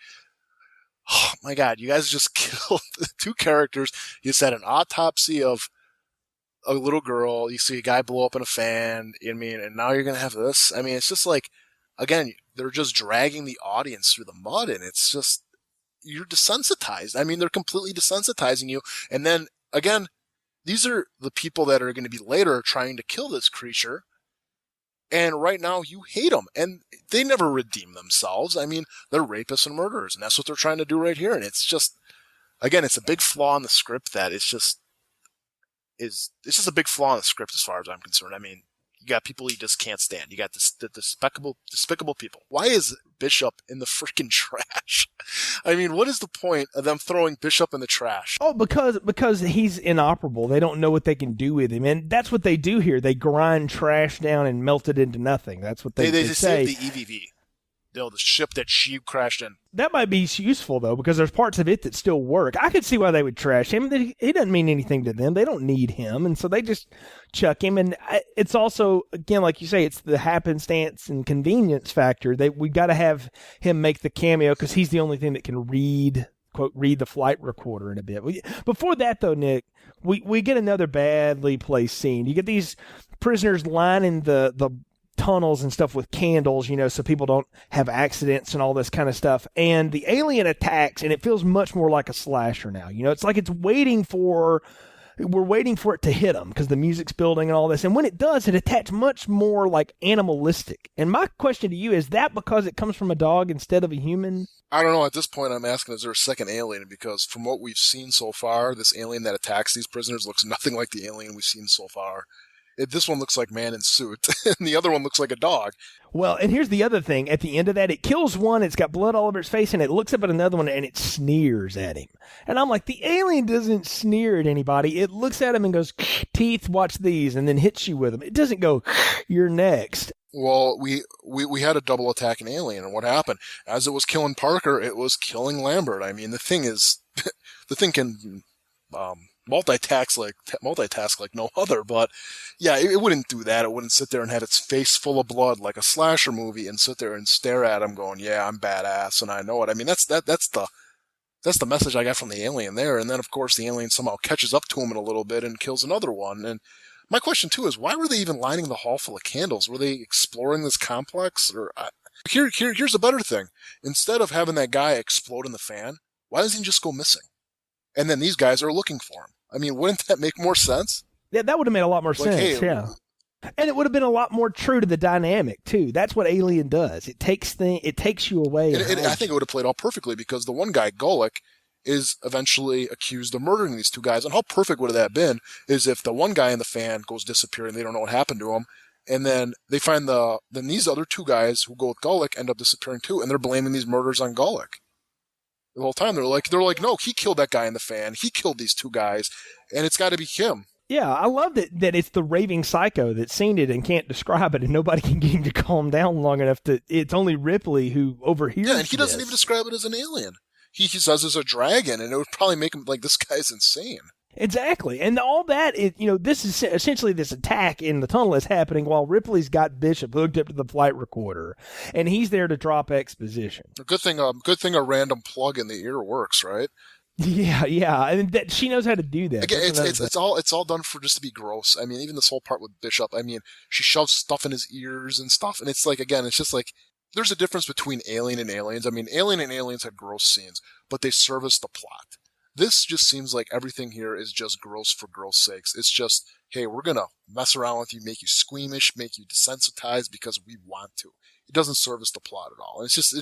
oh my God, you guys just killed the two characters. You just had an autopsy of a little girl. You see a guy blow up in a fan. And now you're going to have this. I mean, it's just like, again, they're just dragging the audience through the mud, and it's just, you're desensitized. I mean, they're completely desensitizing you. And then, again, these are the people that are going to be later trying to kill this creature. And right now you hate them, and they never redeem themselves. I mean, they're rapists and murderers, and that's what they're trying to do right here. And it's just, again, it's a big flaw in the script that it's just a big flaw in the script as far as I'm concerned. I mean, you got people you just can't stand. You got the despicable people. Why is Bishop in the freaking trash? I mean, what is the point of them throwing Bishop in the trash? Oh, because he's inoperable. They don't know what they can do with him, and that's what they do here. They grind trash down and melt it into nothing. That's what they say. They save the EVV. The ship that she crashed in. That might be useful, though, because there's parts of it that still work. I could see why they would trash him. He doesn't mean anything to them. They don't need him, and so they just chuck him. And it's also, again, like you say, it's the happenstance and convenience factor. We got to have him make the cameo because he's the only thing that can read the flight recorder in a bit. Before that, though, Nick, we get another badly placed scene. You get these prisoners lining the tunnels and stuff with candles, so people don't have accidents and all this kind of stuff. And the alien attacks, and it feels much more like a slasher now. It's like we're waiting for it to hit them because the music's building and all this. And when it does, it attacks much more like animalistic. And my question to you, is that because it comes from a dog instead of a human? I don't know. At this point, I'm asking, is there a second alien? Because from what we've seen so far, this alien that attacks these prisoners looks nothing like the alien we've seen so far. This one looks like man in suit, and the other one looks like a dog. Well, and here's the other thing. At the end of that, it kills one, it's got blood all over its face, and it looks up at another one, and it sneers at him. And I'm like, the alien doesn't sneer at anybody. It looks at him and goes, teeth, watch these, and then hits you with them. It doesn't go, you're next. Well, we had a double attack in Alien, and what happened? As it was killing Parker, it was killing Lambert. I mean, the thing can multitask like no other, but yeah, it wouldn't do that. It wouldn't sit there and have its face full of blood like a slasher movie and sit there and stare at him going, yeah, I'm badass and I know it. I mean, that's the message I got from the alien there. And then of course the alien somehow catches up to him in a little bit and kills another one. And my question too is, why were they even lining the hall full of candles? Were they exploring this complex? Or here's a better thing. Instead of having that guy explode in the fan, why doesn't he just go missing? And then these guys are looking for him. I mean, wouldn't that make more sense? Yeah, that would have made a lot more sense, hey, yeah. And it would have been a lot more true to the dynamic, too. That's what Alien does. It takes you away. And I think it would have played out perfectly because the one guy, Golick, is eventually accused of murdering these two guys. And how perfect would have that been is if the one guy in the fan goes disappearing, they don't know what happened to him, and then they find then these other two guys who go with Golick end up disappearing too, and they're blaming these murders on Golick. The whole time they're like, no, he killed that guy in the fan. He killed these two guys, and it's got to be him. Yeah, I love that it's the raving psycho that's seen it and can't describe it, and nobody can get him to calm down long enough to. It's only Ripley who overhears. Yeah, and he doesn't even describe it as an alien. He says it's a dragon, and it would probably make him like, this guy's insane. Exactly, and all that is, this is essentially this attack in the tunnel is happening while Ripley's got Bishop hooked up to the flight recorder, and he's there to drop exposition. Good thing a random plug in the ear works, right? Yeah, and that she knows how to do that. Again, it's all done for just to be gross. I mean, even this whole part with Bishop. I mean, she shoves stuff in his ears and stuff, and it's like, again, it's just like there's a difference between Alien and Aliens. I mean, Alien and Aliens had gross scenes, but they service the plot. This just seems like everything here is just gross for gross sakes. It's just, hey, we're gonna mess around with you, make you squeamish, make you desensitized because we want to. It doesn't service the plot at all. It just.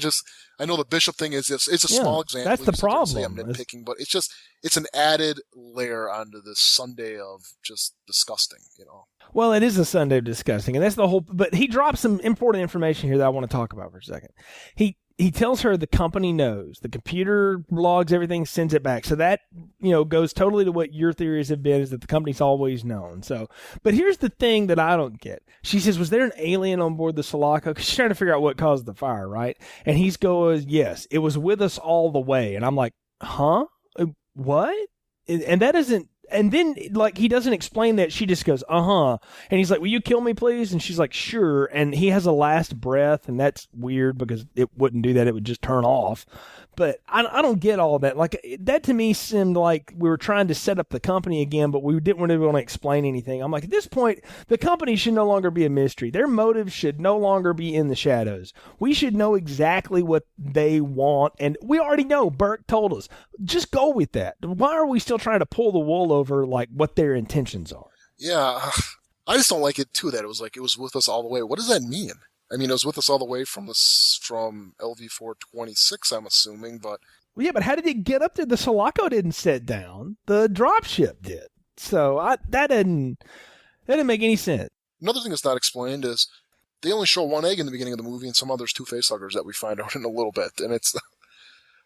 I know the Bishop thing is it's a small example. That's the problem. I'm nitpicking, but it's an added layer onto this Sunday of just disgusting. Well, it is a Sunday of disgusting, and that's the whole. But he drops some important information here that I want to talk about for a second. He tells her the company knows. The computer logs everything, sends it back. So that, goes totally to what your theories have been, is that the company's always known. So, but here's the thing that I don't get. She says, was there an alien on board the Sulaco? Because she's trying to figure out what caused the fire, right? And he goes, yes, it was with us all the way. And I'm like, huh? What? And that isn't. And then, he doesn't explain that. She just goes, uh-huh. And he's like, will you kill me, please? And she's like, sure. And he has a last breath, and that's weird because it wouldn't do that. It would just turn off. But I don't get all that. That to me seemed like we were trying to set up the company again, but we didn't really want to explain anything. I'm like, at this point, the company should no longer be a mystery. Their motives should no longer be in the shadows. We should know exactly what they want, and we already know. Burke told us. Just go with that. Why are we still trying to pull the wool over what their intentions are? Yeah, I just don't like it too. That it was with us all the way. What does that mean? I mean, it was with us all the way from LV-426, I'm assuming, but... Well, yeah, but how did it get up there? The Sulaco didn't sit down. The dropship did. So that didn't make any sense. Another thing that's not explained is they only show one egg in the beginning of the movie and some others two facehuggers that we find out in a little bit. And it's...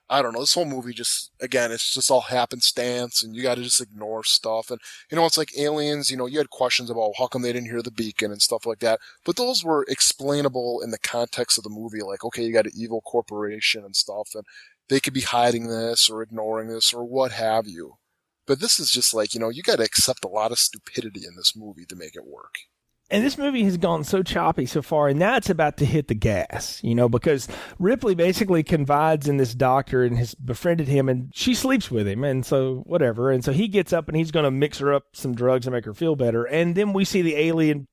I don't know, this whole movie just, again, it's just all happenstance, and you gotta just ignore stuff. And, it's like Aliens, you had questions about how come they didn't hear the beacon and stuff like that. But those were explainable in the context of the movie, like, okay, you got an evil corporation and stuff, and they could be hiding this or ignoring this or what have you. But this is just like, you gotta accept a lot of stupidity in this movie to make it work. And this movie has gone so choppy so far, and now it's about to hit the gas, because Ripley basically confides in this doctor and has befriended him, and she sleeps with him, and so whatever. And so he gets up and he's going to mix her up some drugs and make her feel better. And then we see the alien,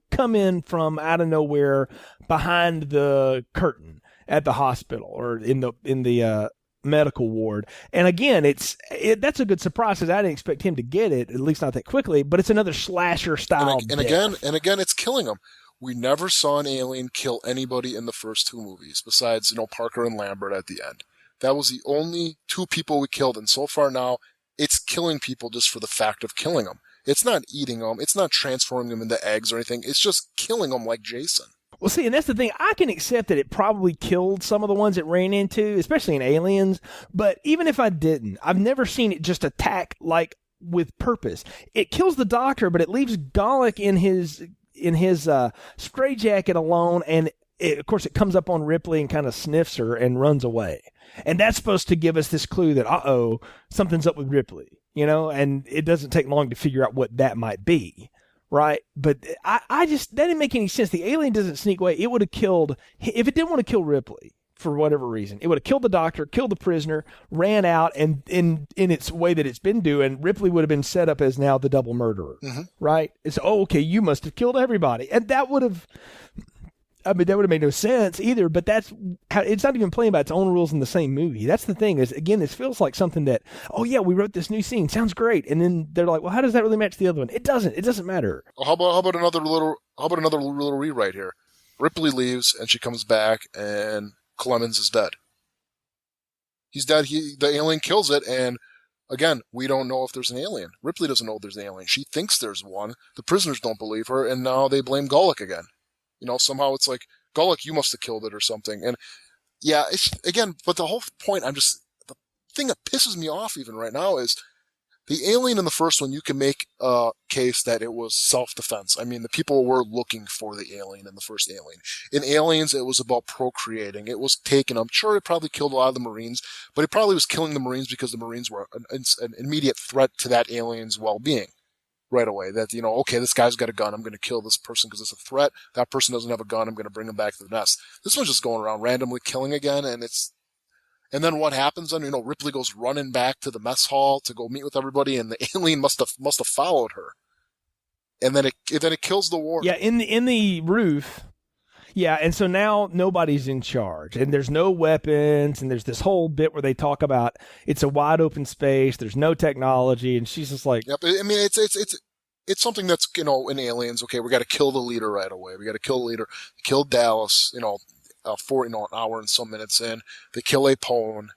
come in from out of nowhere behind the curtain at the hospital or in the medical ward. And again, that's a good surprise because I didn't expect him to get it, at least not that quickly, but it's another slasher style and again it's killing him. We never saw an alien kill anybody in the first two movies besides Parker and Lambert at the end. That was the only two people we killed, and so far now it's killing people just for the fact of killing them. It's not eating them, it's not transforming them into eggs or anything, it's just killing them like Jason. Well, see, and that's the thing. I can accept that it probably killed some of the ones it ran into, especially in Aliens. But even if I didn't, I've never seen it just attack with purpose. It kills the doctor, but it leaves Golic in his straitjacket alone, and of course it comes up on Ripley and kind of sniffs her and runs away. And that's supposed to give us this clue that something's up with Ripley, And it doesn't take long to figure out what that might be. Right, but I just, that didn't make any sense. The alien doesn't sneak away. It would have killed, if it didn't want to kill Ripley for whatever reason, it would have killed the doctor, killed the prisoner, ran out, and in its way that it's been doing, Ripley would have been set up as now the double murderer. Mm-hmm. Right? It's, okay, you must have killed everybody, and that would have made no sense either, but it's not even playing by its own rules in the same movie. That's the thing is, again, this feels like something that, we wrote this new scene, sounds great. And then they're like, well, how does that really match the other one? It doesn't matter. Well, how about another little rewrite here? Ripley leaves and she comes back and Clemens is dead. He's dead. The alien kills it, and again, we don't know if there's an alien. Ripley doesn't know if there's an alien. She thinks there's one. The prisoners don't believe her, and now they blame Golic again. Somehow it's like, Golic, you must have killed it or something. And yeah, but the whole point, the thing that pisses me off even right now is The alien in the first one, you can make a case that it was self-defense. I mean, the people were looking for the alien in the first Alien. In Aliens, it was about procreating. It was taken. I'm sure it probably killed a lot of the Marines, but it probably was killing the Marines because the Marines were an immediate threat to that alien's well-being right away. That, okay, this guy's got a gun. I'm going to kill this person because it's a threat. That person doesn't have a gun. I'm going to bring him back to the nest. This one's just going around randomly killing again, and then what happens then? Ripley goes running back to the mess hall to go meet with everybody, and the alien must have followed her. And then it kills the warden. Yeah, in the roof. Yeah, and so now nobody's in charge, and there's no weapons, and there's this whole bit where they talk about it's a wide open space, there's no technology, and she's just like, yep. I mean, it's something that's in Aliens. Okay, we got to kill the leader right away. We got to kill the leader. Kill Dallas. An hour and some minutes in, they kill Apone,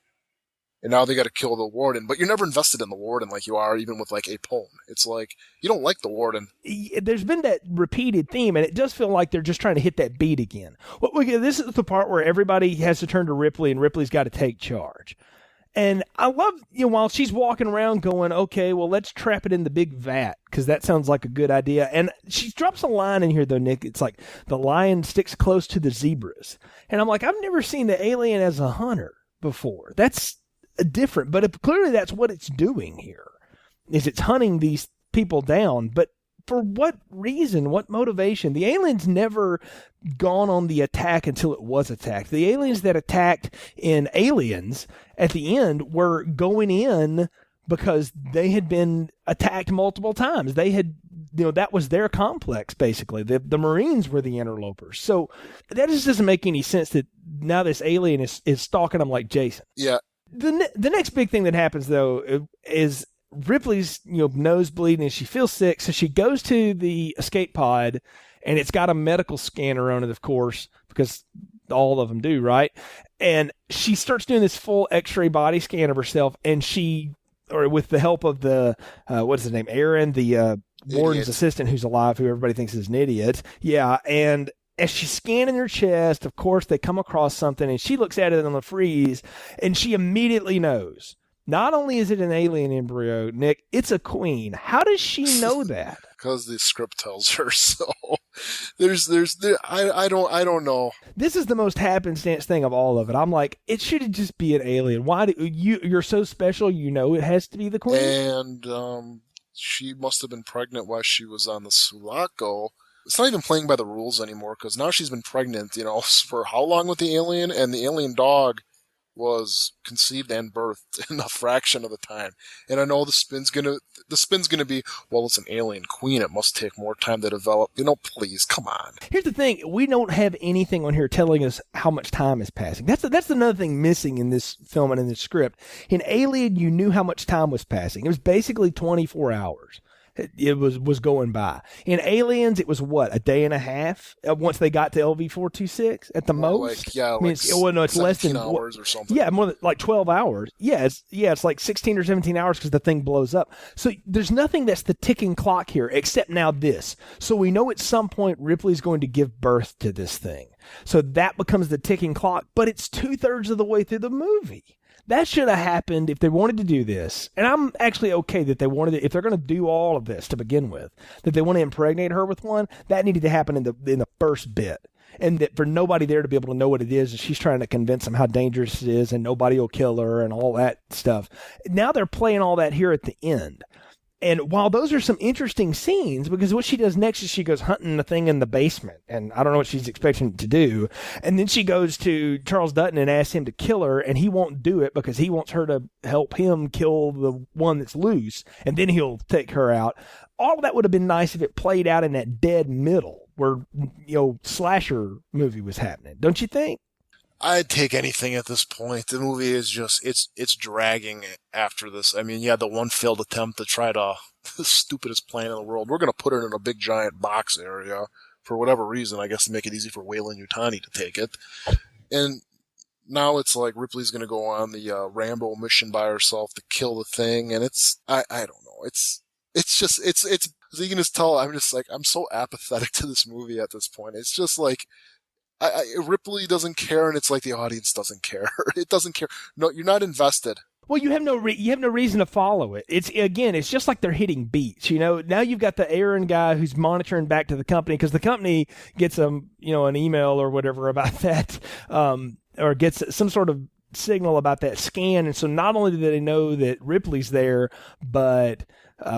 and now they got to kill the warden. But you're never invested in the warden like you are even with like Apone. It's like you don't like the warden. There's been that repeated theme, and it does feel like they're just trying to hit that beat again. This is the part where everybody has to turn to Ripley, and Ripley's got to take charge. And I love, while she's walking around going, okay, well, let's trap it in the big vat, because that sounds like a good idea. And she drops a line in here, though, Nick. It's like, the lion sticks close to the zebras. And I'm like, I've never seen the alien as a hunter before. That's different. But clearly that's what it's doing here, is it's hunting these people down. But for what reason, what motivation? The alien's never gone on the attack until it was attacked. The aliens that attacked in Aliens at the end were going in because they had been attacked multiple times. They had, that was their complex, basically. The Marines were the interlopers. So that just doesn't make any sense that now this alien is stalking them like Jason. Yeah. The next big thing that happens, though, is Ripley's nose bleeding and she feels sick, so she goes to the escape pod, and it's got a medical scanner on it, of course, because all of them do, right? And she starts doing this full X-ray body scan of herself, and with the help of the what's his name, Aaron, the warden's assistant, who's alive, who everybody thinks is an idiot. Yeah, and as she's scanning her chest, of course, they come across something, and she looks at it on the freeze, and she immediately knows. Not only is it an alien embryo, Nick, it's a queen. How does she know that? Because the script tells her so. I don't know. This is the most happenstance thing of all of it. I'm like, it should just be an alien. Why do you're so special? It has to be the queen. And she must have been pregnant while she was on the Sulaco. It's not even playing by the rules anymore, because now she's been pregnant, for how long with the alien, and the alien dog was conceived and birthed in a fraction of the time. And I know the spin's gonna be, well, it's an alien queen, it must take more time to develop. Please, come on. Here's the thing, we don't have anything on here telling us how much time is passing. That's another thing missing in this film and in this script. In Alien, you knew how much time was passing. It was basically 24 hours. It was going by. In Aliens, it was what, a day and a half once they got to LV-426 at the most. It's less than hours or something. Yeah, more than like 12 hours. Yeah, it's like 16 or 17 hours because the thing blows up. So there's nothing that's the ticking clock here except now this. So we know at some point Ripley's going to give birth to this thing. So that becomes the ticking clock, but it's 2/3 of the way through the movie. That should have happened if they wanted to do this. And I'm actually okay that they wanted to, if they're going to do all of this to begin with, that they want to impregnate her with one, that needed to happen in the first bit. And that for nobody there to be able to know what it is, and she's trying to convince them how dangerous it is and nobody will kill her and all that stuff. Now they're playing all that here at the end. And while those are some interesting scenes, because what she does next is she goes hunting the thing in the basement, and I don't know what she's expecting to do. And then she goes to Charles Dutton and asks him to kill her, and he won't do it because he wants her to help him kill the one that's loose, and then he'll take her out. All of that would have been nice if it played out in that dead middle where, slasher movie was happening. Don't you think? I'd take anything at this point. The movie is just, it's dragging after this. I mean, the one failed attempt to try the stupidest plan in the world. We're going to put it in a big giant box area for whatever reason, I guess to make it easy for Weyland-Yutani to take it. And now it's like Ripley's going to go on the Rambo mission by herself to kill the thing. And I don't know. It's just, as you can just tell, I'm just like, I'm so apathetic to this movie at this point. It's just like, Ripley doesn't care, and it's like the audience doesn't care. It doesn't care. No, you're not invested. Well, you have no reason to follow it. It's just like they're hitting beats. Now you've got the Aaron guy who's monitoring back to the company because the company gets an email or whatever about that, or gets some sort of signal about that scan. And so not only do they know that Ripley's there, but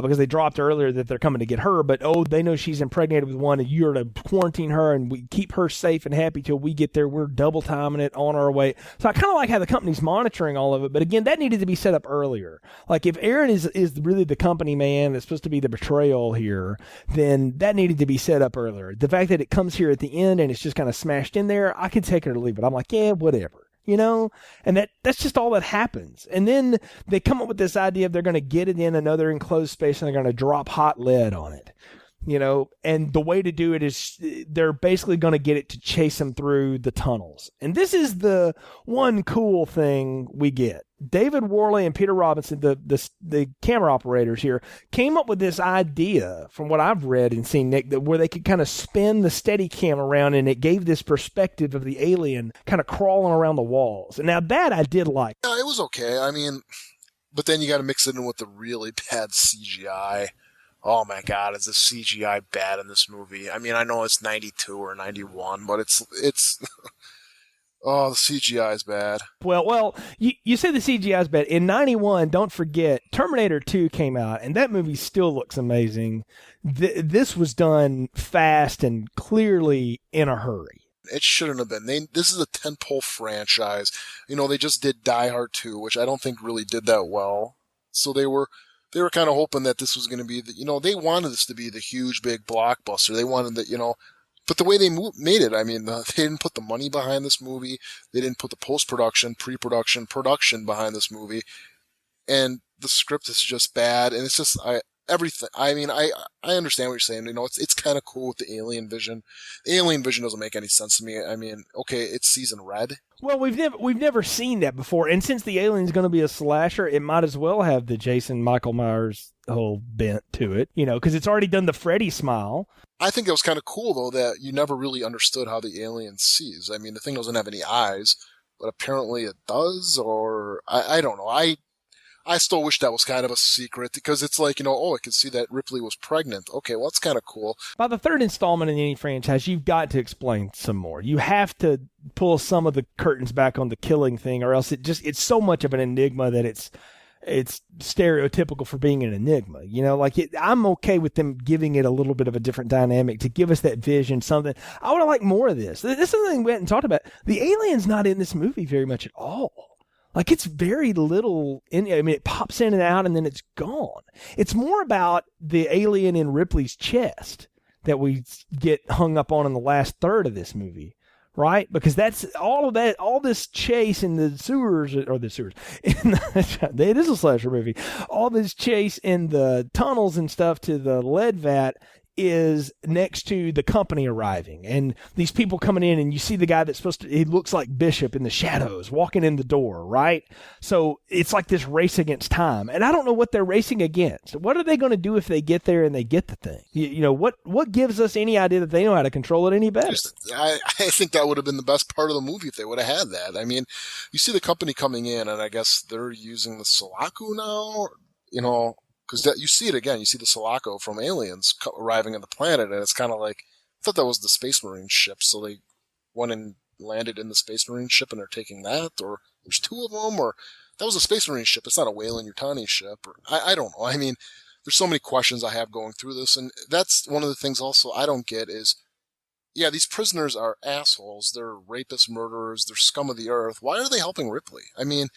because they dropped earlier that they're coming to get her, but they know she's impregnated with one, and you're to quarantine her, and we keep her safe and happy till we get there. We're double timing it on our way. So I kind of like how the company's monitoring all of it, but again, that needed to be set up earlier. Like if Aaron is really the company man that's supposed to be the betrayal here, then that needed to be set up earlier. The fact that it comes here at the end and it's just kind of smashed in there, I can take it or leave it. I'm like, yeah, whatever. And that's just all that happens. And then they come up with this idea of they're going to get it in another enclosed space and they're going to drop hot lead on it, and the way to do it is they're basically going to get it to chase them through the tunnels. And this is the one cool thing we get. David Worley and Peter Robinson, the camera operators here, came up with this idea, from what I've read and seen, Nick, where they could kind of spin the Steadicam around, and it gave this perspective of the alien kind of crawling around the walls. And now that I did like. Yeah, it was okay. I mean, but then you got to mix it in with the really bad CGI. Oh my God, is the CGI bad in this movie? I mean, I know it's 92 or 91, but it's oh, the CGI is bad. Well, you say the CGI is bad. In 91, don't forget, Terminator 2 came out, and that movie still looks amazing. This was done fast and clearly in a hurry. It shouldn't have been. This is a tentpole franchise. They just did Die Hard 2, which I don't think really did that well. So they were kind of hoping that this was going to be they wanted this to be the huge, big blockbuster. They wanted that, but the way they made it, I mean, they didn't put the money behind this movie. They didn't put the post-production, pre-production, production behind this movie. And the script is just bad. And it's just, everything. I mean, I understand what you're saying. It's kind of cool with the alien vision. The alien vision doesn't make any sense to me. I mean, okay, it's season red. Well, we've never seen that before. And since the alien's going to be a slasher, it might as well have the Jason Michael Myers whole bent to it, because it's already done the Freddy smile. I think it was kind of cool, though, that you never really understood how the alien sees. I mean, the thing doesn't have any eyes, but apparently it does, or I don't know. I still wish that was kind of a secret, because it's like, I could see that Ripley was pregnant. Okay, well, that's kind of cool. By the third installment in any franchise, you've got to explain some more. You have to pull some of the curtains back on the killing thing, or else it's so much of an enigma that it's stereotypical for being an enigma. I'm okay with them giving it a little bit of a different dynamic to give us that vision, something. I would have liked more of this. This is something we hadn't talked about. The alien's not in this movie very much at all. Like, it's very little it pops in and out and then it's gone. It's more about the alien in Ripley's chest that we get hung up on in the last third of this movie, right? Because that's all this chase in the sewers, it is a slasher movie. All this chase in the tunnels and stuff to the lead vat is next to the company arriving, and these people coming in, and you see the guy that's he looks like Bishop in the shadows walking in the door, right? So it's like this race against time, and I don't know what they're racing against. What are they going to do if they get there and they get the thing? What gives us any idea that they know how to control it any better? I think that would have been the best part of the movie if they would have had that. I mean, you see the company coming in, and I guess they're using the Sulaco now, because you see it again. You see the Sulaco from Aliens arriving on the planet, and it's kind of like, I thought that was the Space Marine ship, so they went and landed in the Space Marine ship, and they're taking that, or there's two of them, or that was a Space Marine ship. It's not a Weyland-Yutani ship, or I don't know. I mean, there's so many questions I have going through this, and that's one of the things also I don't get is, yeah, these prisoners are assholes. They're rapists, murderers. They're scum of the earth. Why are they helping Ripley? I mean,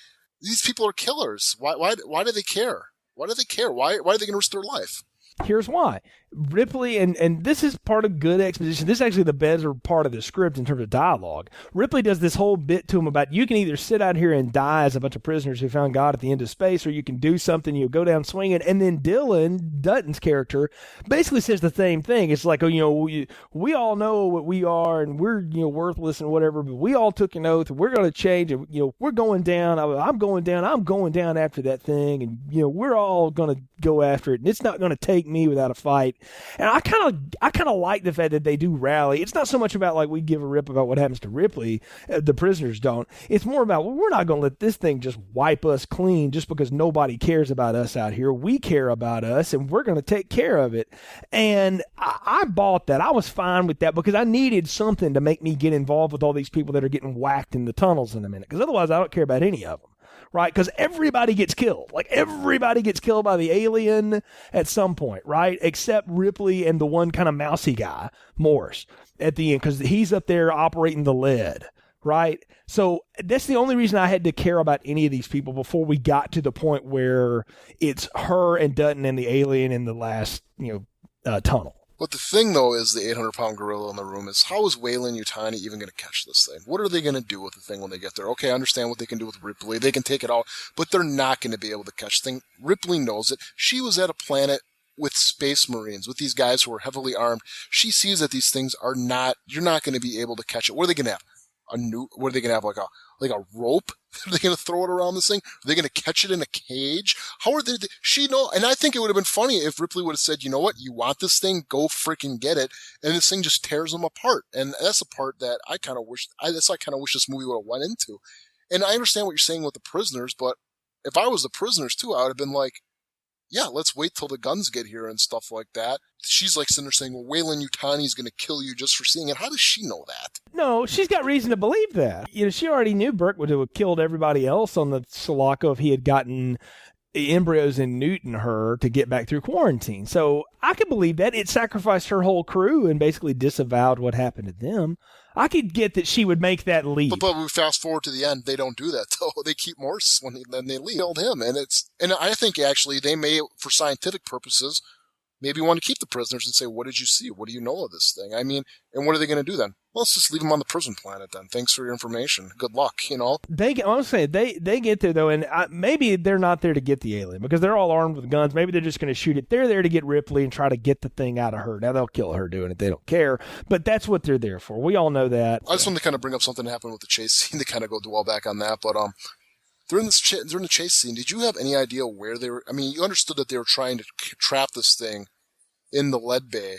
these people are killers. Why do they care? Why do they care? Why are they going to risk their life? Here's why. Ripley, and this is part of good exposition. This is actually the better part of the script in terms of dialogue. Ripley does this whole bit to him about, you can either sit out here and die as a bunch of prisoners who found God at the end of space, or you can do something, you'll go down swinging. And then Dylan, Dutton's character, basically says the same thing. It's like, we all know what we are, and we're, worthless and whatever, but we all took an oath, and we're going to change, and, we're going down, I'm going down after that thing, and, we're all going to go after it, and it's not going to take me without a fight. And I kind of like the fact that they do rally. It's not so much about like we give a rip about what happens to Ripley, the prisoners don't. It's more about, well, we're not going to let this thing just wipe us clean just because nobody cares about us out here. We care about us, and we're going to take care of it. And I bought that. I was fine with that because I needed something to make me get involved with all these people that are getting whacked in the tunnels in a minute, because otherwise I don't care about any of them. Right? Because everybody gets killed. Like, everybody gets killed by the alien at some point, right? Except Ripley and the one kind of mousy guy, Morse, at the end, because he's up there operating the lead, right? So that's the only reason I had to care about any of these people before we got to the point where it's her and Dutton and the alien in the last, tunnel. But the thing, though, is the 800-pound gorilla in the room is, how is Weyland-Yutani even going to catch this thing? What are they going to do with the thing when they get there? Okay, I understand what they can do with Ripley. They can take it out, but they're not going to be able to catch the thing. Ripley knows it. She was at a planet with space marines, with these guys who are heavily armed. She sees that these things are not, you're not going to be able to catch it. What are they going to have? What are they going to have? Like a rope? Are they going to throw it around this thing? Are they going to catch it in a cage? How are they? She know, and I think it would have been funny if Ripley would have said, you know what? You want this thing? Go freaking get it. And this thing just tears them apart. And that's the part that I kind of wish this movie would have went into. And I understand what you're saying with the prisoners, but if I was the prisoners too, I would have been like, yeah, let's wait till the guns get here and stuff like that. She's like sitting there saying, well, Weyland-Yutani is going to kill you just for seeing it. How does she know that? No, she's got reason to believe that. She already knew Burke would have killed everybody else on the Sulaco if he had gotten embryos in Newton her to get back through quarantine. So I could believe that. It sacrificed her whole crew and basically disavowed what happened to them. I could get that she would make that leap. But we fast forward to the end, they don't do that, though. They keep Morse then they leave. Killed him. And I think actually they may, for scientific purposes, maybe want to keep the prisoners and say, what did you see? What do you know of this thing? I mean, and what are they going to do then? Well, let's just leave them on the prison planet then. Thanks for your information. Good luck, I was saying, they get there, though, and maybe they're not there to get the alien because they're all armed with guns. Maybe they're just going to shoot it. They're there to get Ripley and try to get the thing out of her. Now, they'll kill her doing it. They don't care. But that's what they're there for. We all know that. I just wanted to kind of bring up something that happened with the chase scene to kind of go dwell back on that. But during the chase scene, did you have any idea where they were? I mean, you understood that they were trying to trap this thing in the lead bay,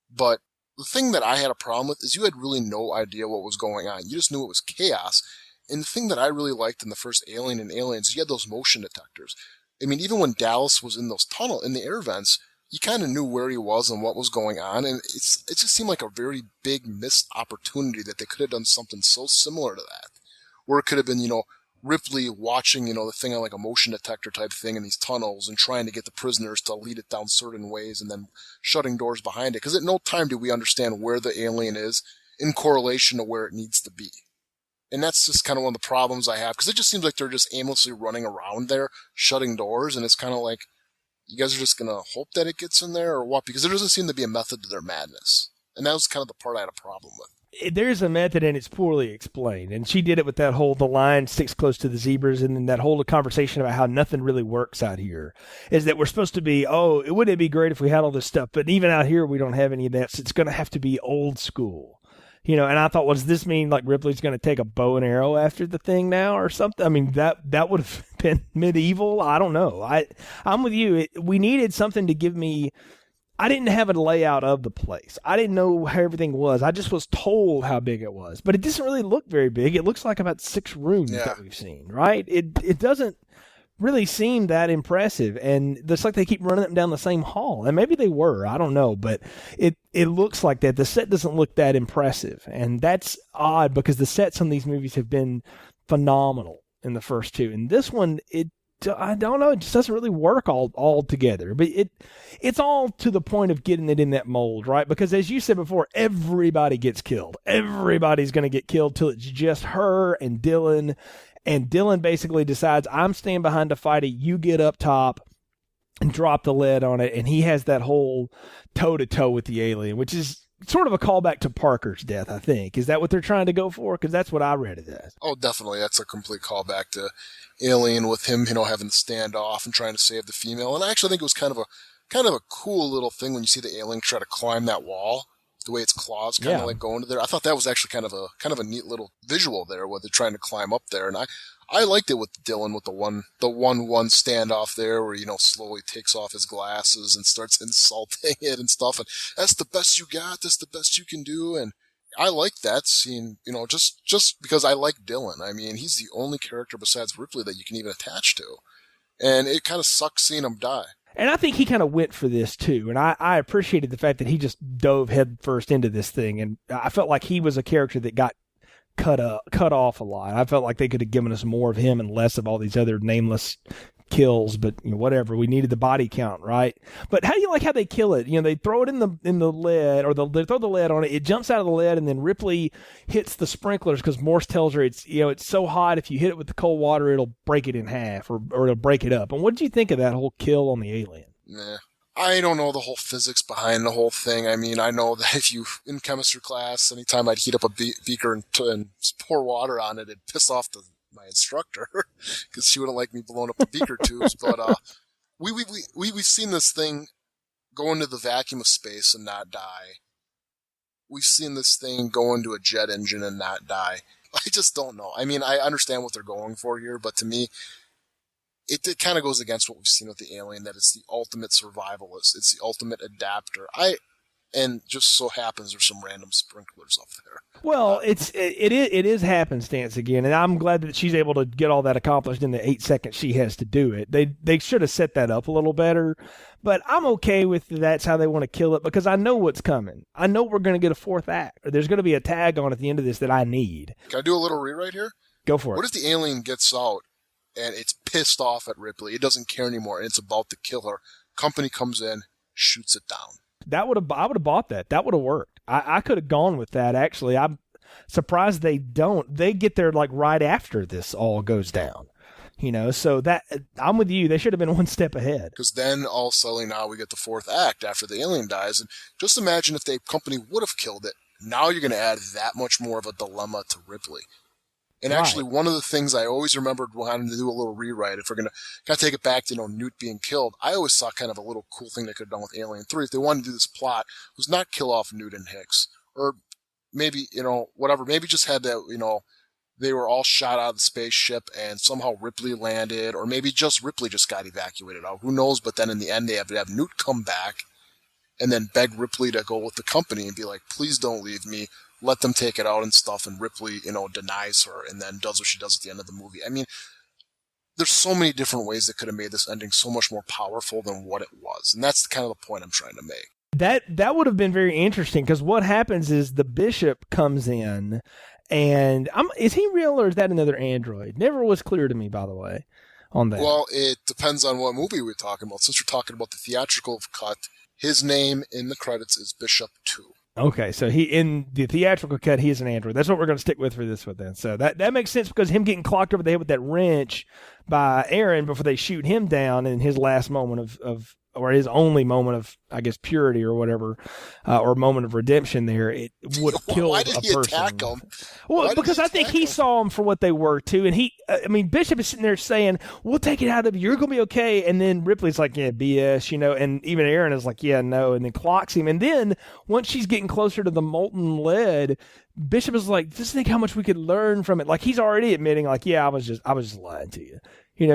but the thing that I had a problem with is you had really no idea what was going on. You just knew it was chaos. And the thing that I really liked in the first Alien and Aliens, you had those motion detectors. I mean, even when Dallas was in those in the air vents, you kind of knew where he was and what was going on. And it just seemed like a very big missed opportunity that they could have done something so similar to that. Where it could have been, Ripley watching, the thing on like a motion detector type thing in these tunnels and trying to get the prisoners to lead it down certain ways and then shutting doors behind it. Because at no time do we understand where the alien is in correlation to where it needs to be. And that's just kind of one of the problems I have. Because it just seems like they're just aimlessly running around there, shutting doors. And it's kind of like, you guys are just going to hope that it gets in there or what? Because there doesn't seem to be a method to their madness. And that was kind of the part I had a problem with. There's a method and it's poorly explained. And she did it with that whole, the lion sticks close to the zebras, and then that whole conversation about how nothing really works out here is that we're supposed to be, wouldn't it be great if we had all this stuff? But even out here, we don't have any of that. So it's going to have to be old school. And I thought, does this mean like Ripley's going to take a bow and arrow after the thing now or something? I mean, that would have been medieval. I don't know. I'm with you. We needed something to give me. I didn't have a layout of the place. I didn't know how everything was. I just was told how big it was. But it doesn't really look very big. It looks like about 6 rooms that we've seen, right? It doesn't really seem that impressive. And it's like they keep running up and down the same hall. And maybe they were. I don't know. But it looks like that. The set doesn't look that impressive. And that's odd because the sets on these movies have been phenomenal in the first 2. And this one, I don't know. It just doesn't really work all together. But it's all to the point of getting it in that mold, right? Because as you said before, everybody gets killed. Everybody's going to get killed till it's just her and Dylan. And Dylan basically decides, I'm staying behind to fight it. You get up top and drop the lead on it. And he has that whole toe-to-toe with the alien, which is sort of a callback to Parker's death, I think. Is that what they're trying to go for? Because that's what I read it as. Oh, definitely. That's a complete callback to Alien with him, having the standoff and trying to save the female. And I actually think it was kind of a cool little thing when you see the alien try to climb that wall. the way its claws kind of like go into there. I thought that was actually kind of a neat little visual there where they're trying to climb up there. And I liked it with Dylan with the one standoff there where, slowly takes off his glasses and starts insulting it and stuff. And that's the best you got. That's the best you can do. And I like that scene, just because I like Dylan. I mean, he's the only character besides Ripley that you can even attach to. And it kind of sucks seeing him die. And I think he kind of went for this too. And I appreciated the fact that he just dove head first into this thing. And I felt like he was a character that got cut off a lot. I felt like they could have given us more of him and less of all these other nameless kills, but whatever. We needed the body count, right? But how do you like how they kill it? They throw it in the lead, or they throw the lead on it. It jumps out of the lead, and then Ripley hits the sprinklers because Morse tells her it's so hot. If you hit it with the cold water, it'll break it in half, or it'll break it up. And what did you think of that whole kill on the alien? Nah. I don't know the whole physics behind the whole thing. I mean, I know that if you, in chemistry class, anytime I'd heat up a beaker and pour water on it, it'd piss off my instructor because she wouldn't like me blowing up the beaker tubes. But we've seen this thing go into the vacuum of space and not die. We've seen this thing go into a jet engine and not die. I just don't know. I mean, I understand what they're going for here, but to me, it kind of goes against what we've seen with the alien, that it's the ultimate survivalist. It's the ultimate adapter. And just so happens there's some random sprinklers up there. Well, it is happenstance again, and I'm glad that she's able to get all that accomplished in the 8 seconds she has to do it. They should have set that up a little better, but I'm okay with that's how they want to kill it because I know what's coming. I know we're going to get a fourth act, or there's going to be a tag on at the end of this that I need. Can I do a little rewrite here? Go for it. What if the alien gets out and it's pissed off at Ripley? It doesn't care anymore, and it's about to kill her. Company comes in, shoots it down. I would have bought that. That would have worked. I could have gone with that, actually. I'm surprised they don't. They get there like right after this all goes down. So that I'm with you. They should have been one step ahead. Because then all suddenly now we get the fourth act after the alien dies. And just imagine if the company would have killed it. Now you're going to add that much more of a dilemma to Ripley. And actually, one of the things I always remembered wanting to do a little rewrite, if we're going to kind of take it back to, Newt being killed, I always saw kind of a little cool thing they could have done with Alien 3. If they wanted to do this plot, was not kill off Newt and Hicks. Or maybe, whatever. Maybe just had that, they were all shot out of the spaceship and somehow Ripley landed. Or maybe just Ripley just got evacuated out. Who knows? But then in the end, they have to have Newt come back and then beg Ripley to go with the company and be like, please don't leave me. Let them take it out and stuff, and Ripley, denies her and then does what she does at the end of the movie. I mean, there's so many different ways that could have made this ending so much more powerful than what it was. And that's kind of the point I'm trying to make. That would have been very interesting, because what happens is the bishop comes in, and is he real or is that another android? Never was clear to me, by the way, on that. Well, it depends on what movie we're talking about. Since we're talking about the theatrical cut, his name in the credits is Bishop 2. Okay, so he in the theatrical cut, he is an android. That's what we're going to stick with for this one then. So that makes sense, because him getting clocked over the head with that wrench by Aaron before they shoot him down in his last moment of or his only moment of, I guess, purity or whatever, or moment of redemption there, it would have killed a person. Why did he attack him? Well, because I think he saw them for what they were, too. And Bishop is sitting there saying, we'll take it out of you. You're going to be okay. And then Ripley's like, yeah, BS, and even Aaron is like, yeah, no, and then clocks him. And then once she's getting closer to the molten lead, Bishop is like, just think how much we could learn from it. Like, he's already admitting, like, yeah, I was just lying to you.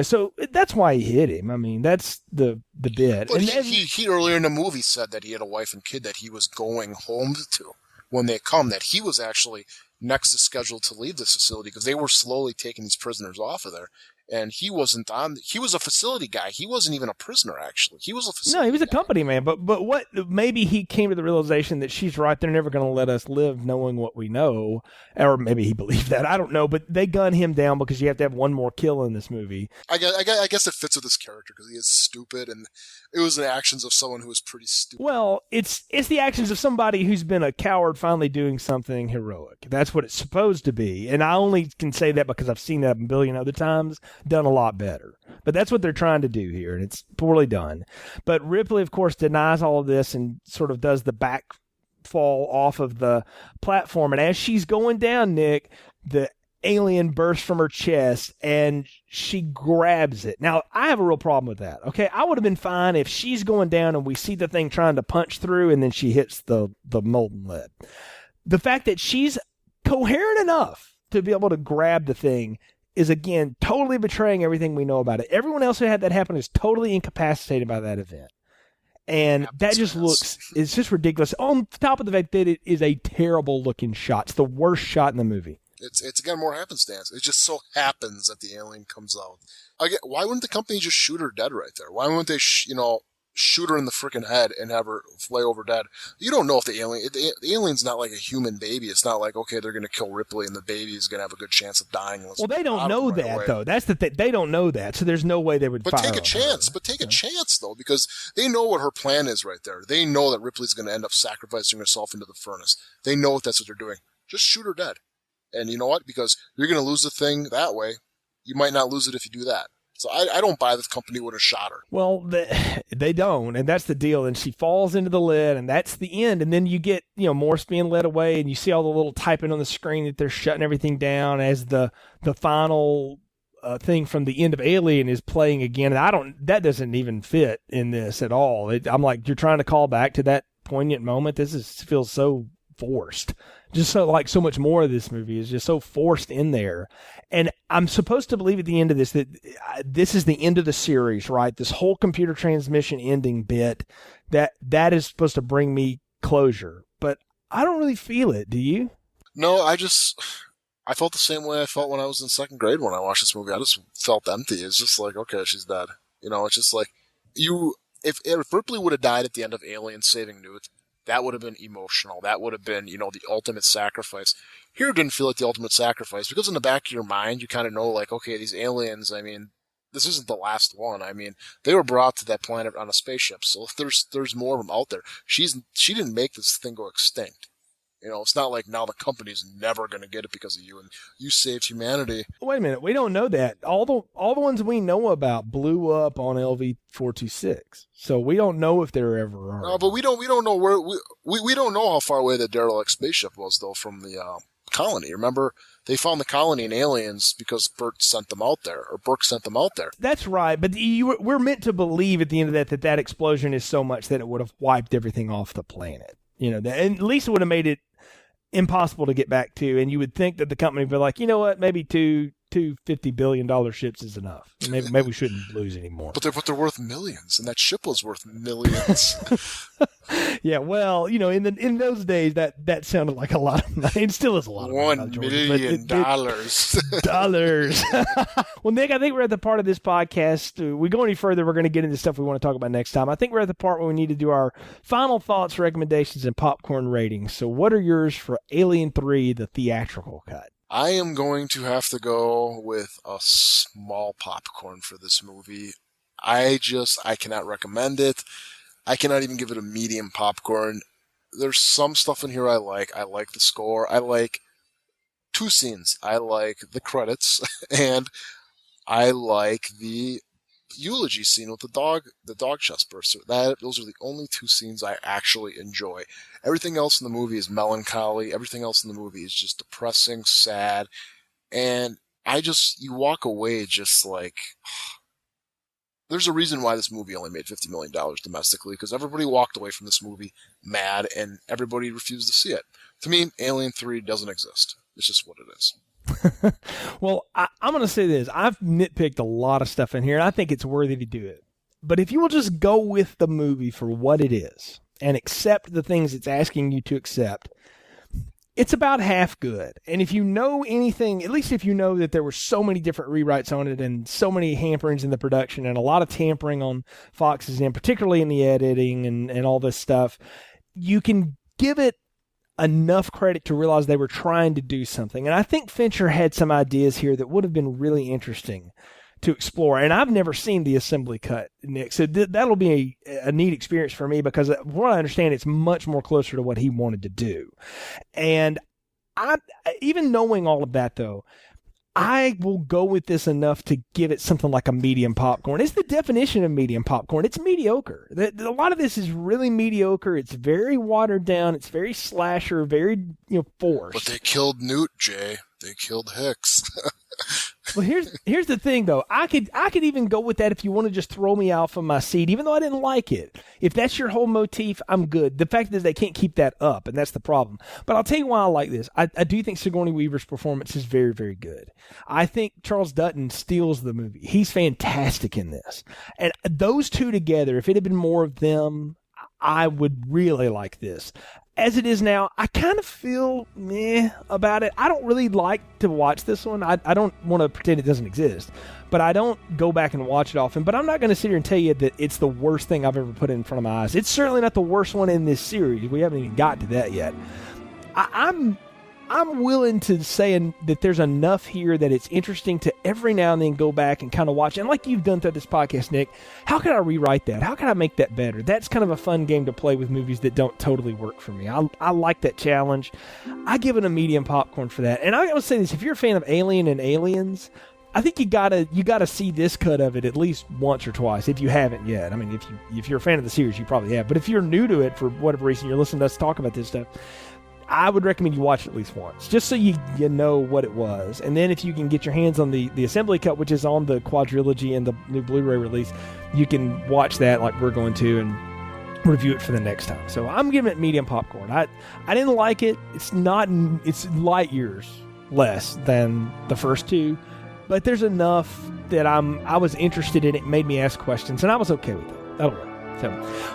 So that's why he hit him. I mean, that's the bit. But he earlier in the movie said that he had a wife and kid that he was going home to when they come, that he was actually next to scheduled to leave this facility because they were slowly taking these prisoners off of there. And he wasn't he was a facility guy. He wasn't even a prisoner, actually. He was a facility No, he was a guy. company man. But what, maybe he came to the realization that she's right. They're never going to let us live knowing what we know. Or maybe he believed that. I don't know. But they gun him down because you have to have one more kill in this movie. I guess it fits with his character because he is stupid, and it was the actions of someone who was pretty stupid. Well, it's the actions of somebody who's been a coward finally doing something heroic. That's what it's supposed to be. And I only can say that because I've seen that a billion other times, done a lot better. But that's what they're trying to do here, and it's poorly done. But Ripley, of course, denies all of this and sort of does the back fall off of the platform. And as she's going down, Nick, the alien bursts from her chest and she grabs it. Now, I have a real problem with that. Okay, I would have been fine if she's going down and we see the thing trying to punch through and then she hits the molten lead. The fact that she's coherent enough to be able to grab the thing is, again, totally betraying everything we know about it. Everyone else who had that happen is totally incapacitated by that event. And that just looks, it's just ridiculous. On top of the fact that it is a terrible looking shot. It's the worst shot in the movie. It's again more happenstance. It just so happens that the alien comes out. Again, why wouldn't the company just shoot her dead right there? Why wouldn't they, shoot her in the freaking head and have her fly over dead? You don't know if the alien's not like a human baby. It's not like, okay, they're going to kill Ripley and the baby's going to have a good chance of dying. Well, they don't know that, though. That's the thing. They don't know that, so there's no way they would fire take a chance. But take a chance, though, because they know what her plan is right there. They know that Ripley's going to end up sacrificing herself into the furnace. They know that's what they're doing. Just shoot her dead. And you know what? Because you're going to lose the thing that way. You might not lose it if you do that. So I don't buy this company would have shot her. Well, they don't, and that's the deal. And she falls into the lid, and that's the end. And then you get, Morse being led away, and you see all the little typing on the screen that they're shutting everything down as the final thing from the end of Alien is playing again. And that doesn't even fit in this at all. I'm like, you're trying to call back to that poignant moment. Feels so forced. Just so much more of this movie is just so forced in there. And I'm supposed to believe at the end of this that this is the end of the series, right? This whole computer transmission ending bit, that is supposed to bring me closure. But I don't really feel it. Do you? No, I felt the same way I felt when I was in second grade when I watched this movie. I just felt empty. It's just like, okay, she's dead. It's just like, if Ripley would have died at the end of Alien saving Newt, that would have been emotional. That would have been, the ultimate sacrifice. Here it didn't feel like the ultimate sacrifice because in the back of your mind, you kind of know, like, okay, these aliens, this isn't the last one. They were brought to that planet on a spaceship. So if there's more of them out there, she didn't make this thing go extinct. It's not like now the company's never going to get it because of you, and you saved humanity. Wait a minute, we don't know that. All the ones we know about blew up on LV-426, so we don't know if there ever are. No, but we don't know where we don't know how far away the derelict spaceship was though from the colony. Remember, they found the colony in Aliens because Burke sent them out there. That's right, but we're meant to believe at the end of that explosion is so much that it would have wiped everything off the planet. And at least it would have made it impossible to get back to, and you would think that the company would be like, you know what, maybe two $50 billion ships is enough. Maybe we shouldn't lose anymore. But they're worth millions, and that ship was worth millions. Yeah, well, in those days that sounded like a lot of money. It still is a lot of money. $1 million. Dollars. Well, Nick, I think we're at the part of this podcast. We go any further, we're going to get into stuff we want to talk about next time. I think we're at the part where we need to do our final thoughts, recommendations, and popcorn ratings. So what are yours for Alien 3, the theatrical cut? I am going to have to go with a small popcorn for this movie. I cannot recommend it. I cannot even give it a medium popcorn. There's some stuff in here I like. I like the score. I like two scenes. I like the credits, and I like the eulogy scene with the dog chest burster. Those are the only two scenes I actually enjoy. Everything else in the movie is melancholy. Everything else in the movie is just depressing, sad, and you walk away just like, there's a reason why this movie only made $50 million domestically, because everybody walked away from this movie mad and everybody refused to see it. To me, Alien 3 doesn't exist. It's just what it is. Well, I'm going to say this. I've nitpicked a lot of stuff in here, and I think it's worthy to do it. But if you will just go with the movie for what it is and accept the things it's asking you to accept, it's about half good. And if you know anything, at least if you know that there were so many different rewrites on it and so many hamperings in the production and a lot of tampering on Fox's end, particularly in the editing and all this stuff, you can give it enough credit to realize they were trying to do something. And I think Fincher had some ideas here that would have been really interesting to explore. And I've never seen the assembly cut, Nick, so that'll be a neat experience for me, because from what I understand, it's much more closer to what he wanted to do. And even knowing all of that, though, I will go with this enough to give it something like a medium popcorn. It's the definition of medium popcorn. It's mediocre. A lot of this is really mediocre. It's very watered down. It's very slasher, very forced. But they killed Newt, Jay. They killed Hicks. Well, here's the thing, though. I could even go with that if you want to just throw me off of my seat, even though I didn't like it. If that's your whole motif, I'm good. The fact is they can't keep that up, and that's the problem. But I'll tell you why I like this. I do think Sigourney Weaver's performance is very, very good. I think Charles Dutton steals the movie. He's fantastic in this. And those two together, if it had been more of them, I would really like this. As it is now, I kind of feel meh about it. I don't really like to watch this one. I don't want to pretend it doesn't exist, but I don't go back and watch it often. But I'm not going to sit here and tell you that it's the worst thing I've ever put in front of my eyes. It's certainly not the worst one in this series. We haven't even got to that yet. I'm willing to say that there's enough here that it's interesting to every now and then go back and kind of watch. And like you've done through this podcast, Nick, how can I rewrite that? How can I make that better? That's kind of a fun game to play with movies that don't totally work for me. I like that challenge. I give it a medium popcorn for that. And I would say this, if you're a fan of Alien and Aliens, I think you gotta see this cut of it at least once or twice if you haven't yet. I mean, if you're a fan of the series, you probably have. But if you're new to it for whatever reason, you're listening to us talk about this stuff, I would recommend you watch it at least once, just so you know what it was. And then if you can get your hands on the assembly cut, which is on the quadrilogy and the new Blu-ray release, you can watch that like we're going to and review it for the next time. So I'm giving it medium popcorn. I didn't like it. It's light years less than the first two, but there's enough that I was interested in it, made me ask questions, and I was okay with it. That'll work. So,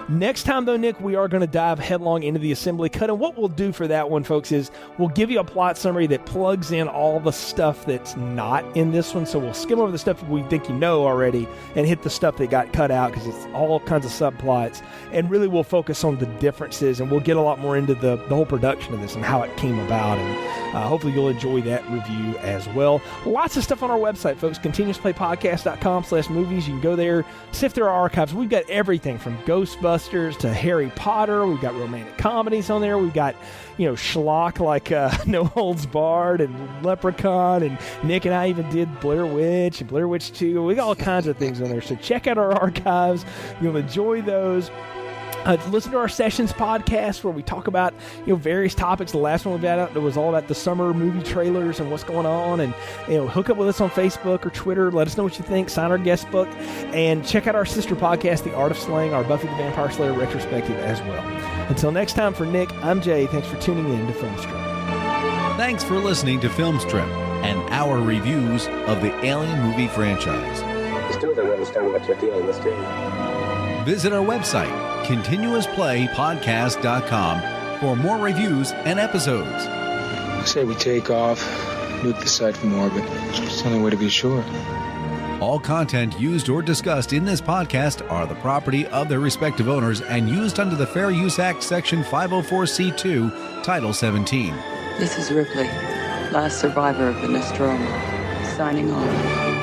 next time, though, Nick, we are going to dive headlong into the assembly cut. And what we'll do for that one, folks, is we'll give you a plot summary that plugs in all the stuff that's not in this one. So we'll skim over the stuff we think you know already and hit the stuff that got cut out because it's all kinds of subplots. And really we'll focus on the differences, and we'll get a lot more into the whole production of this and how it came about. And hopefully you'll enjoy that review as well. Lots of stuff on our website, folks. ContinuousPlayPodcast.com/movies. You can go there, sift through our archives. We've got everything from Ghostbusters to Harry Potter. We've got romantic comedies on there. We've got, schlock like No Holds Barred and Leprechaun, and Nick and I even did Blair Witch and Blair Witch 2. We got all kinds of things on there. So check out our archives. You'll enjoy those. Listen to our Sessions podcast where we talk about various topics. The last one we got out, it was all about the summer movie trailers and what's going on. And hook up with us on Facebook or Twitter. Let us know what you think. Sign our guest book. And check out our sister podcast, The Art of Slaying, our Buffy the Vampire Slayer retrospective as well. Until next time, for Nick, I'm Jay. Thanks for tuning in to Filmstrip. Thanks for listening to Filmstrip and our reviews of the Alien movie franchise. I still don't understand what you're dealing with, Jay. Visit our website, ContinuousPlayPodcast.com, for more reviews and episodes. I say we take off, nuke the site from orbit. It's the only way to be sure. All content used or discussed in this podcast are the property of their respective owners and used under the Fair Use Act, Section 504c2, Title 17. This is Ripley, last survivor of the Nostromo, signing off.